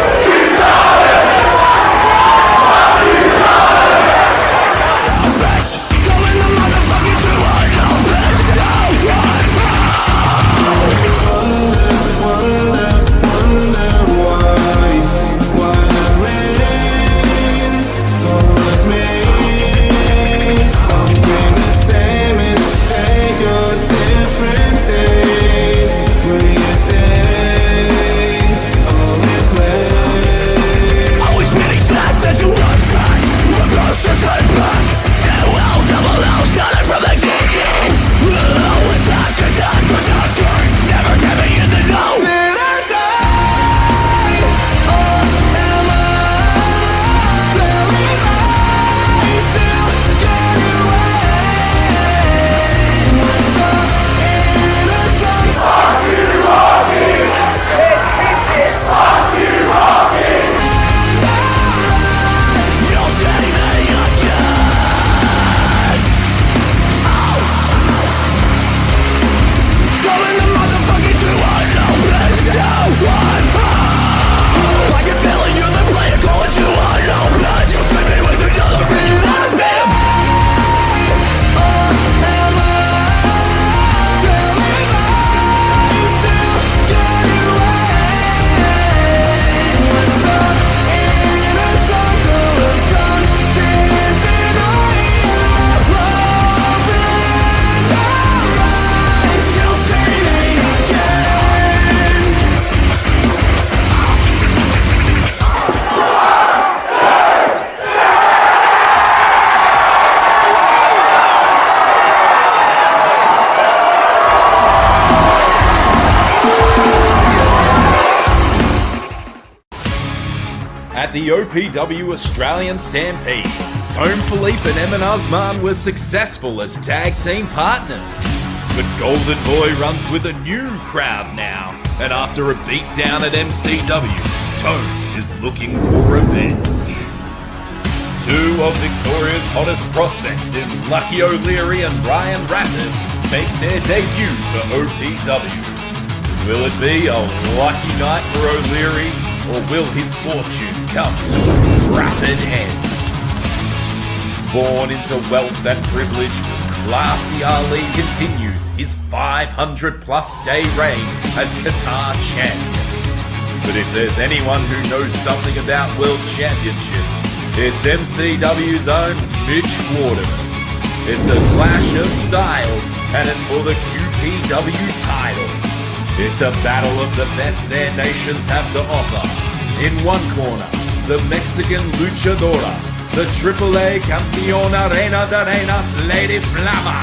at the OPW Australian Stampede, Tone Philippe and Emin Osman were successful as tag team partners. But Golden Boy runs with a new crowd now, and after a beatdown at MCW, Tone is looking for revenge. Two of Victoria's hottest prospects in Lucky O'Leary and Ryan Rapid make their debut for OPW. Will it be a lucky night for O'Leary, or will his fortune come to a rapid end? Born into wealth and privilege, Classy Ali continues his 500-plus day reign as Qatar champion. But if there's anyone who knows something about World Championships, it's MCW's own Mitch Waterman. It's a clash of styles, and it's for the QPW title. It's a battle of the best their nations have to offer. In one corner, the Mexican luchadora, the AAA Campeona Reina de Reinas, Lady Flama.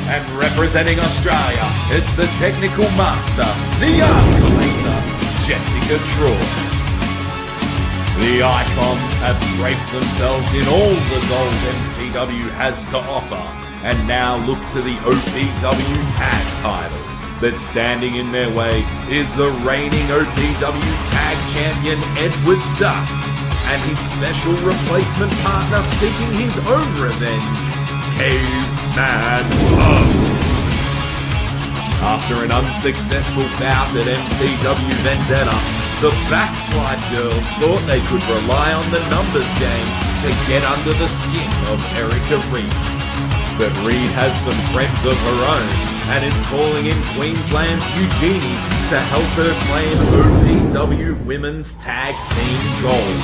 And representing Australia, it's the technical master, the art collector, Jessica Troy. The Icons have draped themselves in all the gold MCW has to offer, and now look to the OPW tag titles. But standing in their way is the reigning OPW tag champion Edward Dust, and his special replacement partner seeking his own revenge, Caveman Love. After an unsuccessful bout at MCW Vendetta, the Backslide Girls thought they could rely on the numbers game to get under the skin of Erica Reed. But Reed has some friends of her own and is calling in Queensland's Eugenie to help her claim OPW Women's Tag Team Gold.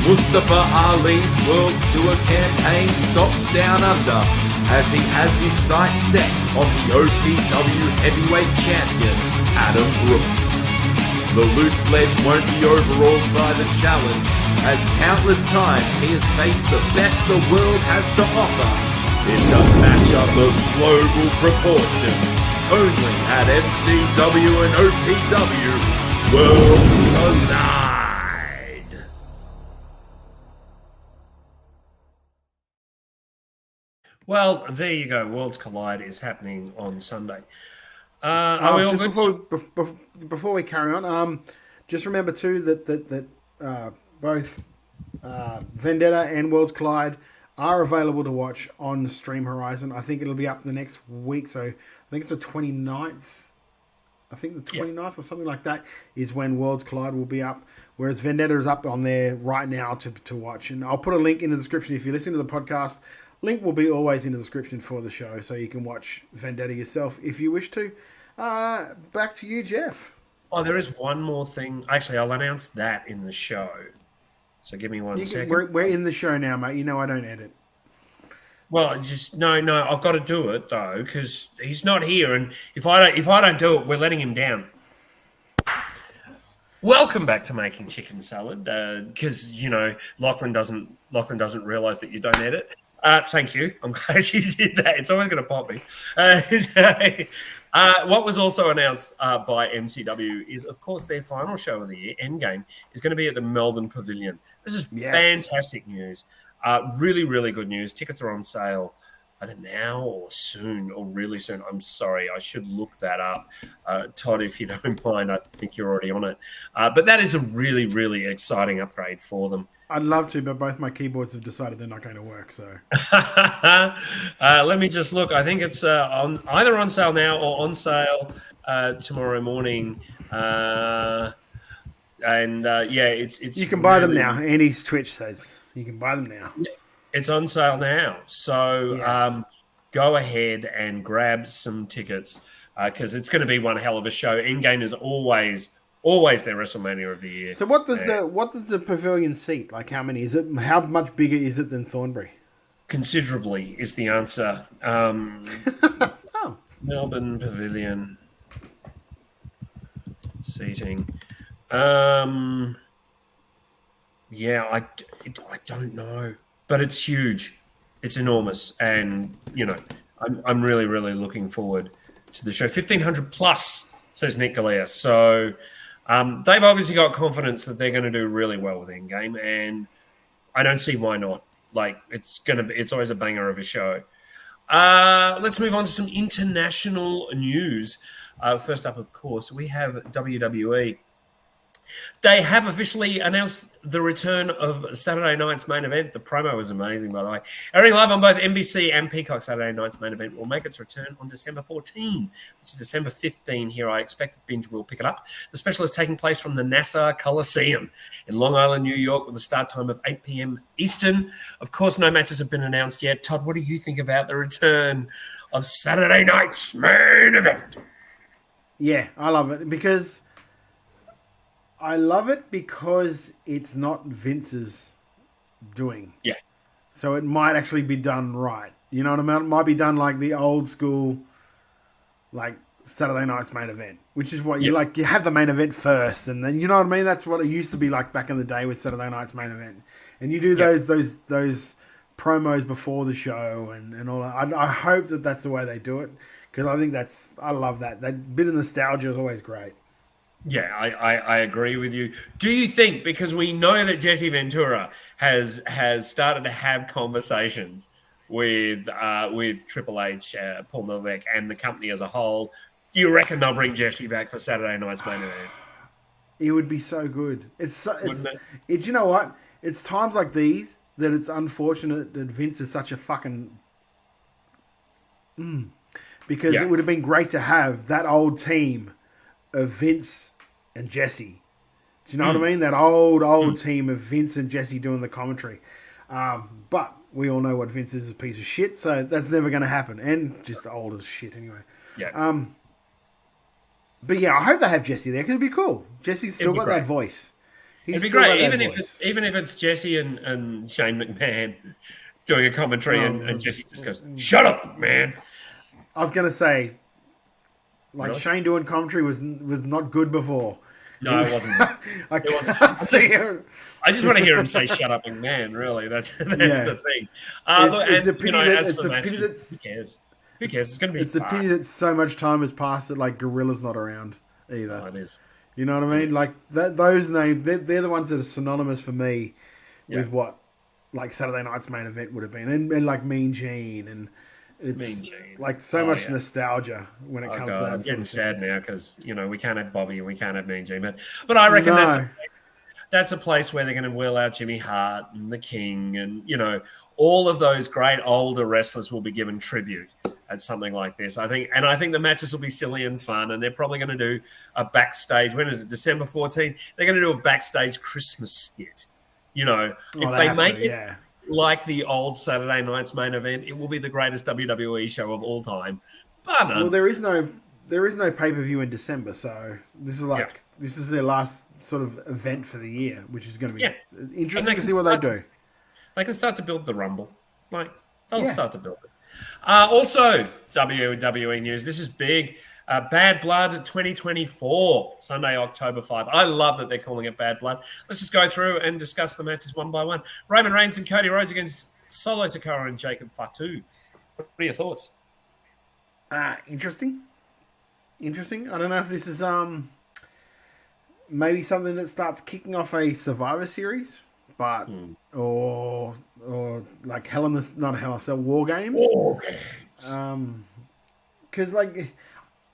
Mustafa Ali's World Tour campaign stops down under as he has his sights set on the OPW Heavyweight Champion, Adam Brooks. The loose ledge won't be overawed by the challenge, as countless times he has faced the best the world has to offer. It's a matchup of global proportions, only at MCW and OPW Worlds Collide. Well, there you go. Worlds Collide is happening on Sunday. Are we all good? Before we carry on, just remember too that both Vendetta and Worlds Collide are available to watch on Stream Horizon. I think it'll be up the next week, so I think it's the 29th. I think the 29th or something like that is when Worlds Collide will be up, whereas Vendetta is up on there right now to watch. And I'll put a link in the description if you're listening to the podcast. Link will be always in the description for the show, so you can watch Vendetta yourself if you wish to. Back to you, Jeff. Oh, there is one more thing. Actually, I'll announce that in the show. So give me one second. We're in the show now, mate. You know I don't edit. Well, just no. I've got to do it though because he's not here, and if I don't do it, we're letting him down. Welcome back to Making Chicken Salad, because Lachlan doesn't realise that you don't edit. Thank you. I'm glad she did that. It's always going to pop me. What was also announced by MCW is, of course, their final show of the year, Endgame, is going to be at the Melbourne Pavilion. This is fantastic news. Really, really good news. Tickets are on sale either now or soon or really soon. I'm sorry. I should look that up. Todd, if you don't mind, I think you're already on it. But that is a really, really exciting upgrade for them. I'd love to, but both my keyboards have decided they're not going to work. So let me just look. I think it's either on sale now or on sale tomorrow morning. It's you can buy them now. Andy's Twitch says you can buy them now. It's on sale now, so go ahead and grab some tickets because it's going to be one hell of a show. Endgame is always their WrestleMania of the year. So what does the pavilion seat? Like how many is it? How much bigger is it than Thornbury? Considerably is the answer. Melbourne Pavilion seating. I don't know, but it's huge. It's enormous, and I'm really, really looking forward to the show. 1,500 plus, says Nick Galea. So. They've obviously got confidence that they're going to do really well with Endgame, and I don't see why not. Like, it's always a banger of a show. Let's move on to some international news. First up, of course, we have WWE. They have officially announced the return of Saturday night's main event. The promo was amazing, by the way. Airing live on both NBC and Peacock, Saturday night's main event will make its return on December 14, which is December 15 here. I expect that Binge will pick it up. The special is taking place from the Nassau Coliseum in Long Island, New York, with a start time of 8 p.m. Eastern. Of course, no matches have been announced yet. Todd, what do you think about the return of Saturday night's main event? Yeah, I love it because it's not Vince's doing. Yeah. So it might actually be done right. You know what I mean? It might be done like the old school, like Saturday night's main event, which is what you like. You have the main event first, and then you know what I mean. That's what it used to be like back in the day with Saturday night's main event. And you do those promos before the show and all that. I hope that that's the way they do it because I think I love that. That bit of nostalgia is always great. Yeah, I agree with you. Do you think, because we know that Jesse Ventura has started to have conversations with Triple H, Paul Levesque, and the company as a whole, do you reckon they'll bring Jesse back for Saturday night's main event? It would be so good. You know what? It's times like these that it's unfortunate that Vince is such a fucking... Because it would have been great to have that old team of Vince and Jesse. Do you know what I mean? That old team of Vince and Jesse doing the commentary. But we all know what Vince is, a piece of shit, so that's never going to happen. And just old as shit anyway. Yeah. But yeah, I hope they have Jesse there because it'd be cool. Jesse's still got that voice. It'd be great, even if it's Jesse and Shane McMahon doing a commentary and Jesse just goes, "Shut up, man." I was going to say, really? Shane doing commentary was not good before. No, it wasn't. I just want to hear him say "Shut up, McMahon." Really, that's the thing. It's a pity that who cares? Who cares? It's going to be. It's a pity that so much time has passed that like Gorilla's not around either. Oh, it is. You know what I mean? Like those names, they're the ones that are synonymous for me with what like Saturday night's main event would have been, and like Mean Gene and. It's like so much nostalgia when it comes to that. I'm getting sad now because we can't have Bobby and we can't have Mean Gene, but I reckon that's a place where they're going to wheel out Jimmy Hart and the King and all of those great older wrestlers will be given tribute at something like this. I think the matches will be silly and fun, and they're probably going to do a backstage. When is it? December 14th. They're going to do a backstage Christmas skit. If they make it. Like the old Saturday night's main event, it will be the greatest WWE show of all time. But there is no pay-per-view in December, so this is their last sort of event for the year, which is going to be interesting to see what they do. They can start to build the Rumble. They'll start to build it. Also, WWE news. This is big. Bad Blood 2024, Sunday, October 5. I love that they're calling it Bad Blood. Let's just go through and discuss the matches one by one. Roman Reigns and Cody Rhodes against Solo Sikoa and Jacob Fatu. What are your thoughts? Interesting. I don't know if this is maybe something that starts kicking off a Survivor Series, but or like War Games. War Games. Because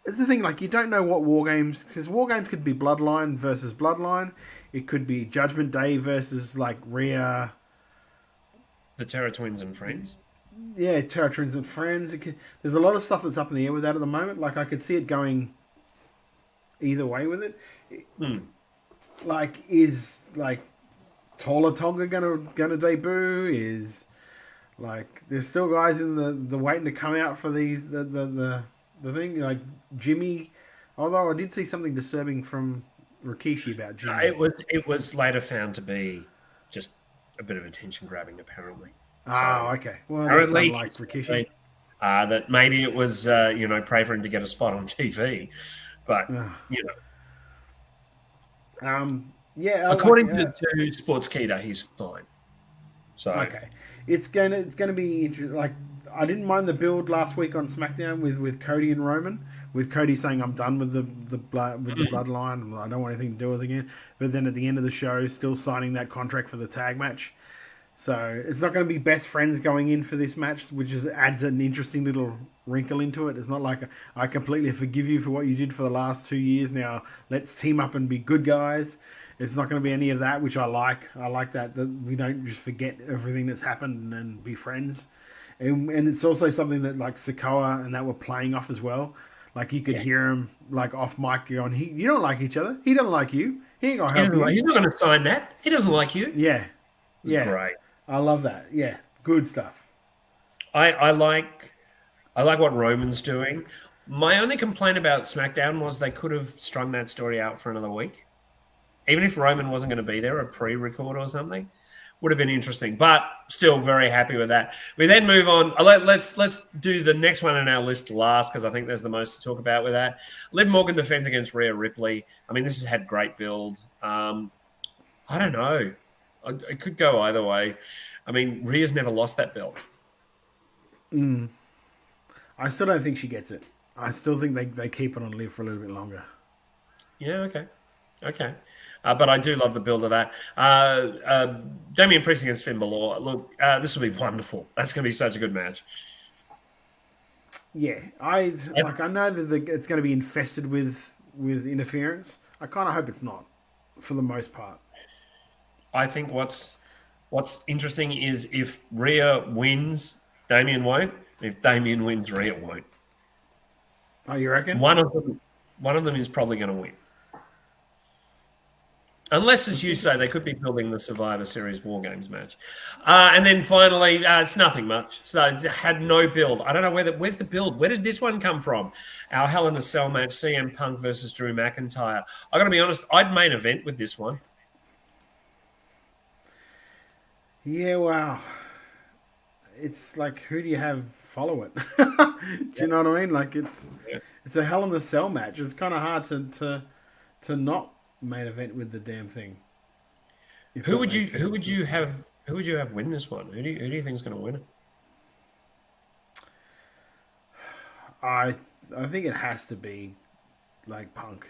it's the thing, you don't know what War Games... Because War Games could be Bloodline versus Bloodline. It could be Judgment Day versus, Rhea... The Terror Twins and Friends? Yeah, Terror Twins and Friends. There's a lot of stuff that's up in the air with that at the moment. I could see it going either way with it. Is, Tola Tonga gonna debut? Is, there's still guys in the waiting to come out for these... The thing, Jimmy, although I did see something disturbing from Rikishi about Jimmy. It was later found to be just a bit of attention grabbing, apparently. Okay. Well, that's unlike Rikishi. That maybe it was, pray for him to get a spot on TV, but according to Sportskeeda, he's fine. So okay, it's gonna be interesting. I didn't mind the build last week on SmackDown with Cody and Roman, with Cody saying I'm done with the bloodline. I don't want anything to do with it again. But then at the end of the show, still signing that contract for the tag match. So it's not going to be best friends going in for this match, which adds an interesting little wrinkle into it. It's not like I completely forgive you for what you did for the last 2 years. Now let's team up and be good guys. It's not going to be any of that, which I like. I like that we don't just forget everything that's happened and be friends. And it's also something that like Sikoa and that were playing off as well. Like you could hear him like off mic going, you don't like each other. He doesn't like you. He ain't gonna help you. He's not going to sign that. He doesn't like you. Yeah. Great. I love that. Yeah, good stuff. I like what Roman's doing. My only complaint about SmackDown was they could have strung that story out for another week. Even if Roman wasn't going to be there, a pre-record or something would have been interesting. But still very happy with that. We then move on. Let's do the next one on our list last because I think there's the most to talk about with that. Liv Morgan defends against Rhea Ripley. I mean, this has had great build. I don't know. It could go either way. I mean, Rhea's never lost that belt. I still don't think she gets it. I still think they keep it on Liv for a little bit longer. Yeah, okay. But I do love the build of that. Damian Priest against Finn Balor. Look, this will be wonderful. That's going to be such a good match. Yeah, I know that it's going to be infested with interference. I kind of hope it's not, for the most part. I think what's interesting is if Rhea wins, Damian won't. If Damian wins, Rhea won't. Oh, you reckon? One of them is probably going to win. Unless, as you say, they could be building the Survivor Series War Games match. And then finally, it's nothing much. So it had no build. I don't know where's the build? Where did this one come from? Our Hell in a Cell match, CM Punk versus Drew McIntyre. I got to be honest, I'd main event with this one. Yeah, wow. It's like, who do you have follow it? Do you know what I mean? Like, it's a Hell in a Cell match. It's kind of hard to not main event with the damn thing. Who would you have win this one? Who do you think is going to win it? I think it has to be like Punk.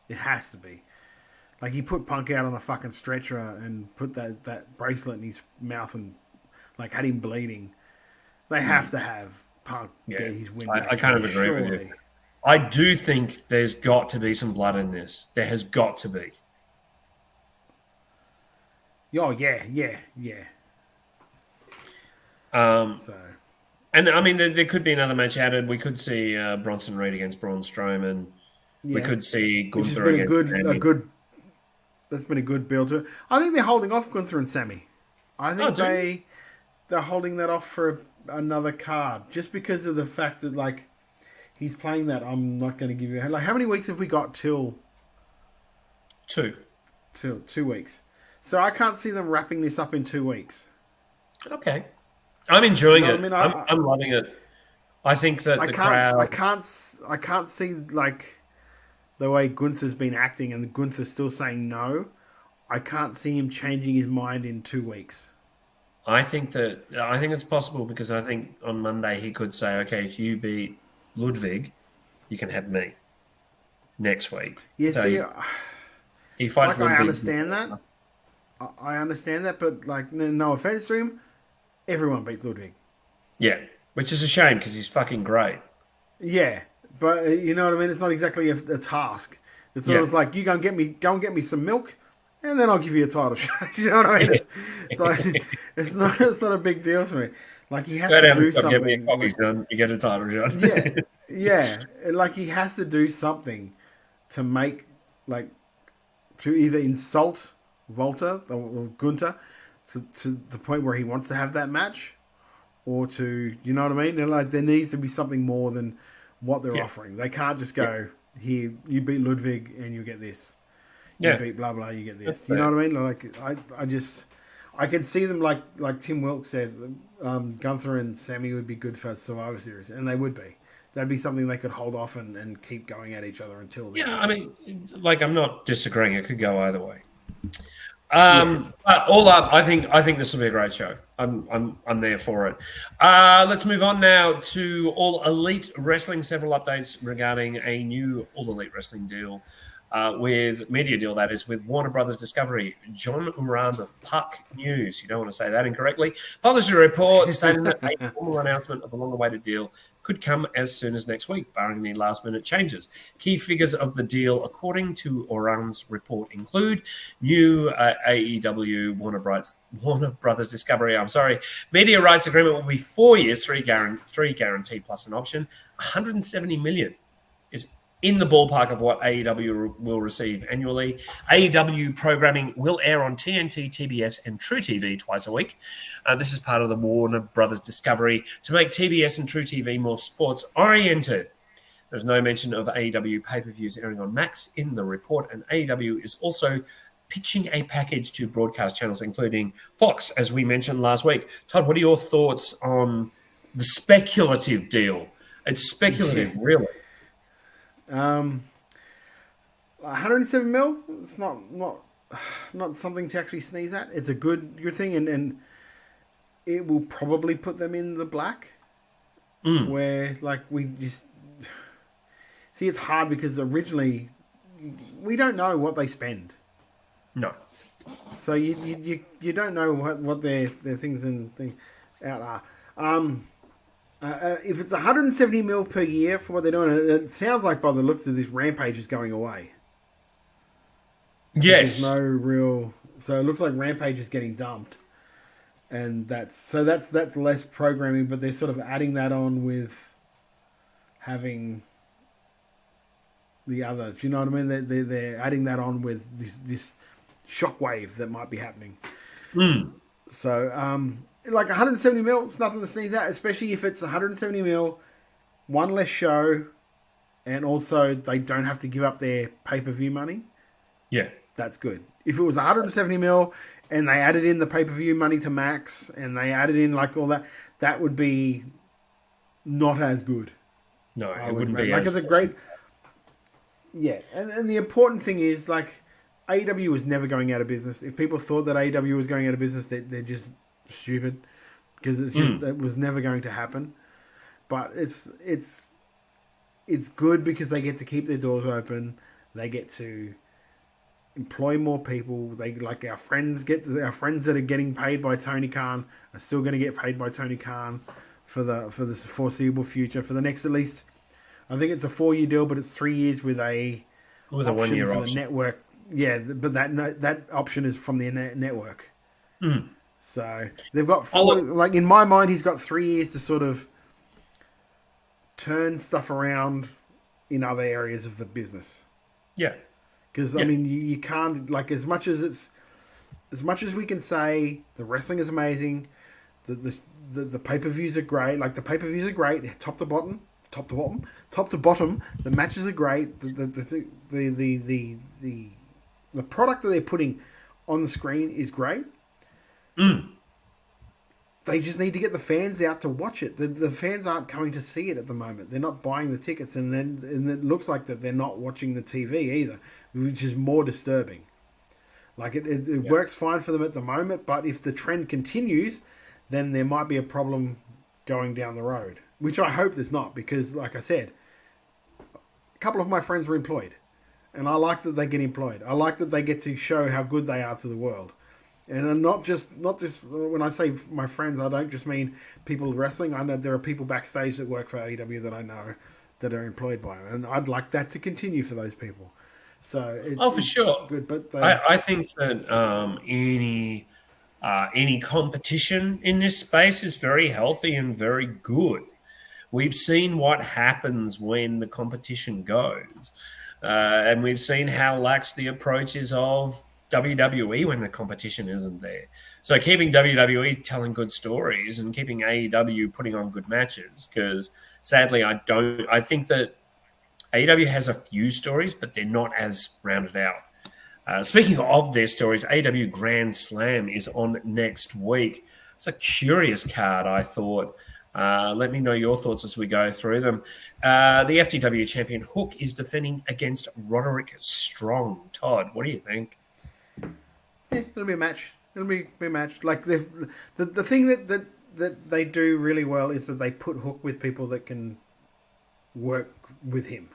It has to be. Like, he put Punk out on a fucking stretcher and put that bracelet in his mouth and, like, had him bleeding. They have to have Punk get his win back. I kind of agree with you. I do think there's got to be some blood in this. There has got to be. Oh, yeah. And, I mean, there could be another match added. We could see Bronson Reed against Braun Strowman. Yeah. We could see Gunther against That's been a good build to it. I think they're holding off Gunther and Sammy. I think they're holding that off for another card just because of the fact that, like, he's playing that. I'm not going to give you like, how many weeks have we got till 2 weeks? So I can't see them wrapping this up in 2 weeks. Okay, I'm enjoying it. I mean, I'm loving it. I think that crowd. I can't see like the way Gunther's been acting and Gunther's still saying no. I can't see him changing his mind in 2 weeks. I think it's possible because I think on Monday he could say, okay, if you beat Ludwig, you can have me next week. Yeah, so see, he fights like, Ludwig. I understand that, but like, no offense to him, everyone beats Ludwig. Yeah, which is a shame because he's fucking great. Yeah, but you know what I mean. It's not exactly a task. It's always like, you go and get me some milk, and then I'll give you a title shot. You know what I mean? It's like it's not a big deal for me. Like, he has to do something. Get me a coffee, son. You get a title shot. Yeah. Like, he has to do something to make, like, to either insult Walter or Gunther to the point where he wants to have that match, or to, you know what I mean? And, like, there needs to be something more than what they're offering. They can't just go, here, you beat Ludwig and you get this. You beat blah blah, you get this. You know what I mean? Like, I can see them like Tim Wilkes said, Gunther and Sammy would be good for Survivor Series, and they would be. That'd be something they could hold off and keep going at each other until then. Yeah, I mean, like, I'm not disagreeing. It could go either way. But all up, I think this will be a great show. I'm there for it. Let's move on now to All Elite Wrestling. Several updates regarding a new All Elite Wrestling deal. With media deal, that is, with Warner Brothers Discovery. John Uran of Puck News, you don't want to say that incorrectly, published a report stating that a formal announcement of a longer-awaited deal could come as soon as next week, barring any last-minute changes. Key figures of the deal, according to Uran's report, include new AEW Warner Brothers Discovery, media rights agreement will be 4 years, three guaranteed plus an option, $170 million is in the ballpark of what AEW will receive annually. AEW programming will air on TNT, TBS, and True TV twice a week. This is part of the Warner Brothers Discovery to make TBS and True TV more sports-oriented. There's no mention of AEW pay-per-views airing on Max in the report, and AEW is also pitching a package to broadcast channels, including Fox, as we mentioned last week. Todd, what are your thoughts on the speculative deal? It's speculative, really. 107 mil. It's not something to actually sneeze at. It's a good thing, and it will probably put them in the black. Where we just see, it's hard because originally we don't know what they spend. No. So you don't know what their things and things out are. If it's 170 mil per year for what they're doing, it sounds like by the looks of this, Rampage is going away. Yes. There's no real. So it looks like Rampage is getting dumped, and that's less programming. But they're sort of adding that on with having the other. Do you know what I mean? They're adding that on with this shockwave that might be happening. So like 170 mil, it's nothing to sneeze at, especially if it's 170 mil, one less show, and also they don't have to give up their pay-per-view money. Yeah. That's good. If it was 170 mil and they added in the pay-per-view money to Max and they added in like all that, that would be not as good. No, it wouldn't be like, it's a great... Yeah, and the important thing is, like, AEW was never going out of business. If people thought that AEW was going out of business, they're just stupid, because it's just it was never going to happen. But it's good because they get to keep their doors open. They get to employ more people. They, like, our friends that are getting paid by Tony Khan are still going to get paid by Tony Khan for the foreseeable future, for the next, at least, I think it's a 4-year deal, but it's 3 years with a 1-year option. The network. Yeah, but that option is from the network. So they've got 4. Like, in my mind, he's got 3 years to sort of turn stuff around in other areas of the business. Yeah, because I mean, you can't, like, as much as we can say the wrestling is amazing, the pay-per-views are great. Like, the pay-per-views are great, top to bottom. The matches are great. The product that they're putting on the screen is great. They just need to get the fans out to watch it. The fans aren't coming to see it at the moment. They're not buying the tickets, and it looks like that they're not watching the TV either, which is more disturbing. Like, it works fine for them at the moment, but if the trend continues, then there might be a problem going down the road, which I hope there's not, because, like I said, a couple of my friends were employed, and I like that they get employed. I like that they get to show how good they are to the world. And not just when I say my friends, I don't just mean people wrestling. I know there are people backstage that work for AEW that I know that are employed by them, and I'd like that to continue for those people. So for sure, good. But I think that any competition in this space is very healthy and very good. We've seen what happens when the competition goes, and we've seen how lax the approach is of WWE when the competition isn't there. So keeping WWE telling good stories and keeping AEW putting on good matches, because sadly I think that AEW has a few stories, but they're not as rounded out. Speaking of their stories, AEW Grand Slam is on next week. It's a curious card, I thought. Let me know your thoughts as we go through them. The FTW champion Hook is defending against Roderick Strong. Todd, what do you think? it'll be a match. It'll be a match. Like the thing that they do really well is that they put Hook with people that can work with him.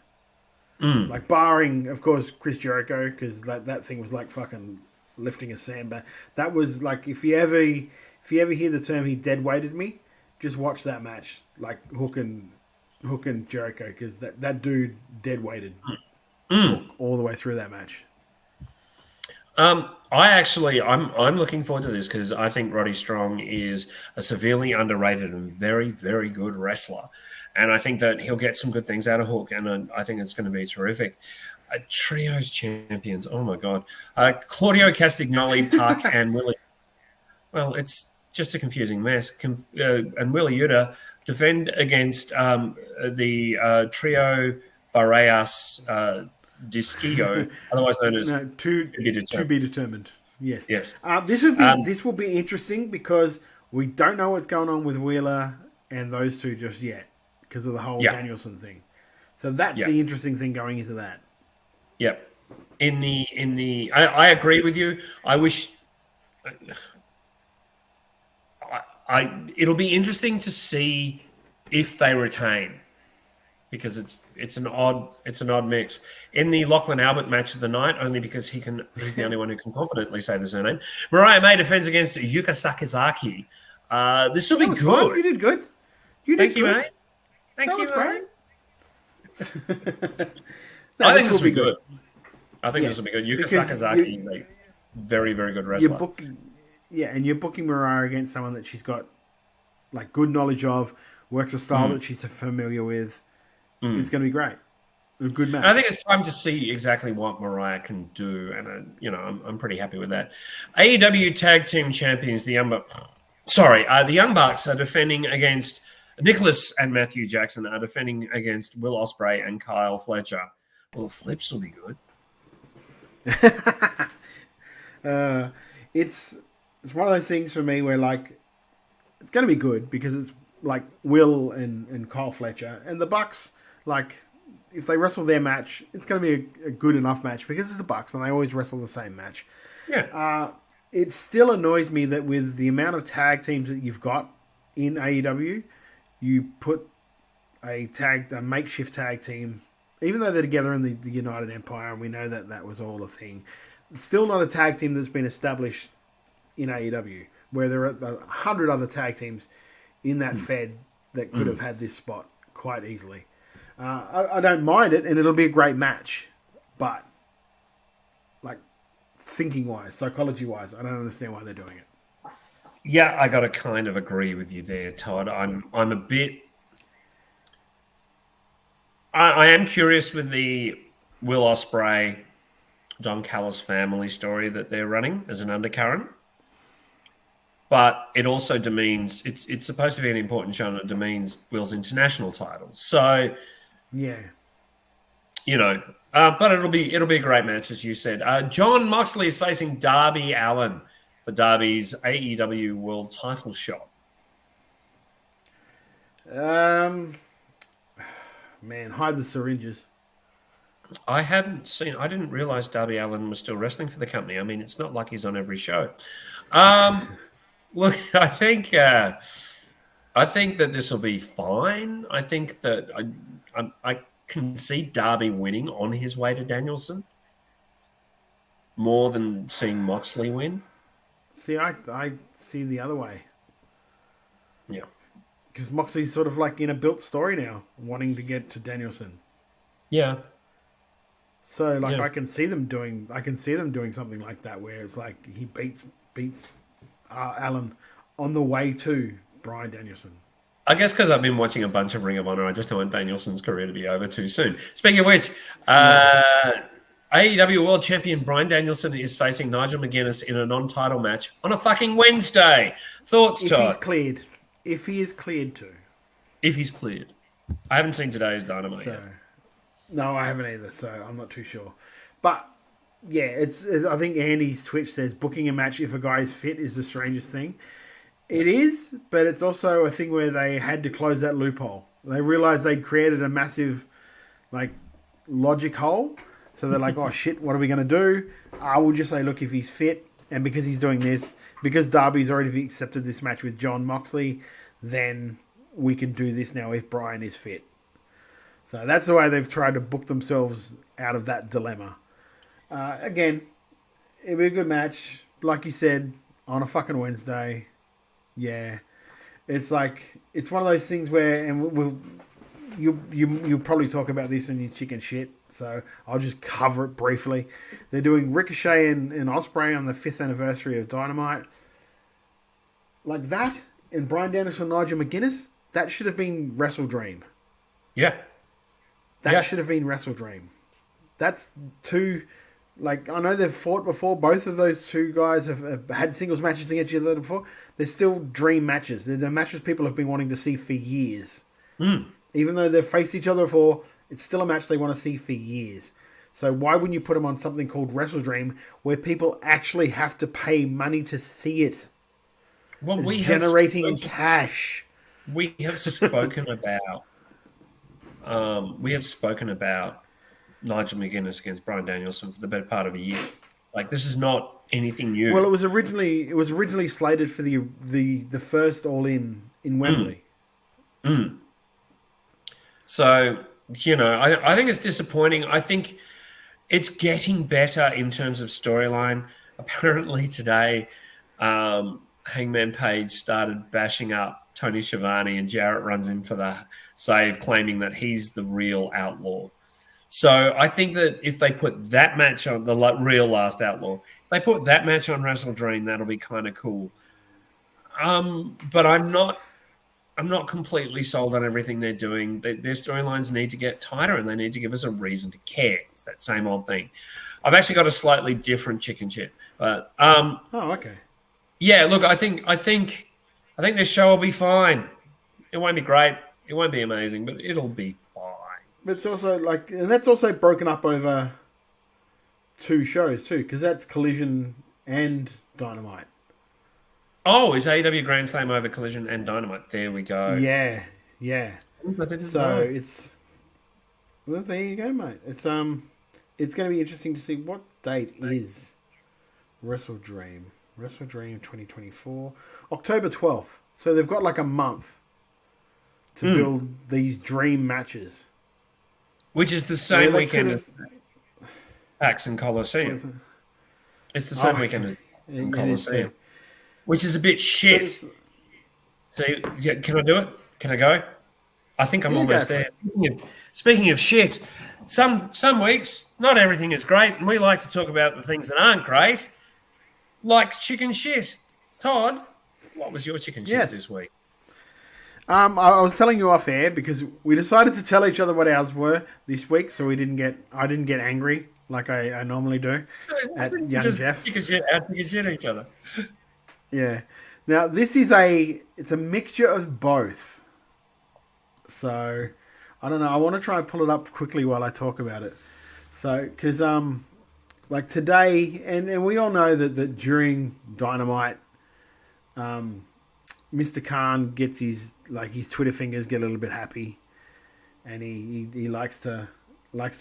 Like barring, of course, Chris Jericho, because that thing was like fucking lifting a sandbag. That was like if you ever hear the term "he dead weighted me," just watch that match. Like Hook and Jericho, because that dude dead weighted Hook all the way through that match. I'm looking forward to this because I think Roddy Strong is a severely underrated and very, very good wrestler. And I think that he'll get some good things out of Hook, and I think it's going to be terrific. Trios champions, oh my God. Claudio Castagnoli, Park, and Willie. Well, it's just a confusing mess. And Willie Yuta defend against the trio Barreas Disquigo, otherwise known as to be determined. Yes. This will be interesting because we don't know what's going on with Wheeler and those two just yet because of the whole Danielson thing. So that's the interesting thing going into that. Yep. I agree with you. I wish it'll be interesting to see if they retain. Because it's an odd mix. In the Lachlan Albert match of the night, only because he's the only one who can confidently say the surname. Mariah May defends against Yuka Sakazaki. This will be good. Fun. You did good. Thank you, mate. Thank you, was great. I think this will be good. I think this will be good. Yuka Sakazaki, like, very, very good wrestler. You're booking Mariah against someone that she's got like good knowledge of, works a style that she's familiar with. It's going to be great. A good match. And I think it's time to see exactly what Mariah can do, and I'm pretty happy with that. AEW Tag Team Champions, the Young Bucks are defending against Nicholas and Matthew Jackson are defending against Will Ospreay and Kyle Fletcher. Well, the flips will be good. It's one of those things for me where like it's going to be good because it's like Will and Kyle Fletcher and the Bucks. Like if they wrestle their match, it's going to be a good enough match because it's the Bucks and they always wrestle the same match. Yeah. It still annoys me that with the amount of tag teams that you've got in AEW, you put a makeshift tag team, even though they're together in the United Empire, and we know that was all a thing. It's still not a tag team that's been established in AEW, where there are 100 other tag teams in that Fed that could have had this spot quite easily. I don't mind it, and it'll be a great match, but like thinking-wise, psychology-wise, I don't understand why they're doing it. Yeah, I got to kind of agree with you there, Todd. I'm a bit. I am curious with the Will Ospreay, Don Callis family story that they're running as an undercurrent, but it also demeans it's supposed to be an important show, and it demeans Will's international titles. So, yeah, but it'll be a great match, as you said. John Moxley is facing Darby Allin for Darby's AEW World Title shot. Man, hide the syringes. I didn't realize Darby Allin was still wrestling for the company. I mean, it's not like he's on every show. Look, I think that this will be fine. I think that I can see Darby winning on his way to Danielson more than seeing Moxley win. See, I see the other way. Yeah. Because Moxley's sort of like in a built story now, wanting to get to Danielson. Yeah. So like I can see them doing something like that where it's like he beats Allen on the way to Bryan Danielson. I guess because I've been watching a bunch of Ring of Honor, I just don't want Danielson's career to be over too soon. Speaking of which, AEW World Champion Bryan Danielson is facing Nigel McGuinness in a non-title match on a fucking Wednesday. Thoughts, Todd? If he is cleared to. If he's cleared. I haven't seen today's Dynamite yet. No, I haven't either, so I'm not too sure. But, yeah, it's I think Andy's Twitch says booking a match if a guy is fit is the strangest thing. It is, but it's also a thing where they had to close that loophole. They realized they'd created a massive, like, logic hole. So they're like, oh, shit, what are we going to do? I will just say, look, if he's fit, And because he's doing this, because Darby's already accepted this match with John Moxley, then we can do this now if Brian is fit. So that's the way they've tried to book themselves out of that dilemma. Again, it'll be a good match. Like you said, on a fucking Wednesday. Yeah. It's like, it's one of those things where, and you'll probably talk about this in your chicken shit, so I'll just cover it briefly. They're doing Ricochet and Ospreay on the 5th anniversary of Dynamite. Like that, and Bryan Danielson, Nigel McGuinness, that should have been Wrestle Dream. Yeah. That should have been Wrestle Dream. That's two, like, I know they've fought before. Both of those two guys have had singles matches against each other before. They're still dream matches. They're the matches people have been wanting to see for years. Even though they've faced each other before, it's still a match they want to see for years. So why wouldn't you put them on something called Wrestle Dream, where people actually have to pay money to see it? Well, it's generating cash. We have spoken about. We have spoken about Nigel McGuinness against Bryan Danielson for the better part of a year. Like, this is not anything new. Well, it was originally slated for the first All In Wembley. So, I think it's disappointing. I think it's getting better in terms of storyline. Apparently today, Hangman Page started bashing up Tony Schiavone, and Jarrett runs in for the save, claiming that he's the real outlaw. So I think that if they put that match on, the real Last Outlaw, if they put that match on Wrestle Dream, that'll be kind of cool. But I'm not completely sold on everything they're doing. Their storylines need to get tighter, and they need to give us a reason to care. It's that same old thing. I've actually got a slightly different chicken shit, but oh, okay. Yeah, look, I think this show will be fine. It won't be great. It won't be amazing, but it'll be fine. But it's also and that's also broken up over 2 shows too, because that's Collision and Dynamite. Oh, is AEW Grand Slam over Collision and Dynamite? There we go. Yeah. So know. well, there you go, mate. It's going to be interesting to see what date is Wrestle Dream. Wrestle Dream 2024, October 12th. So they've got like a month to build these dream matches, which is the same weekend as PAX and Coliseum. It's the same weekend as Coliseum. Which is a bit shit. So, yeah, can I do it? Can I go? I think I'm almost there. Speaking of shit, some weeks, not everything is great, and we like to talk about the things that aren't great, like chicken shit. Todd, what was your chicken shit this week? I was telling you off air because we decided to tell each other what ours were this week, so I didn't get angry like I normally do at young Jeff. Chicken shit at each other. Yeah. Now this is it's a mixture of both. So I don't know. I want to try and pull it up quickly while I talk about it. So because like today, and we all know that during Dynamite, Mr. Khan gets his Twitter fingers get a little bit happy, and he likes to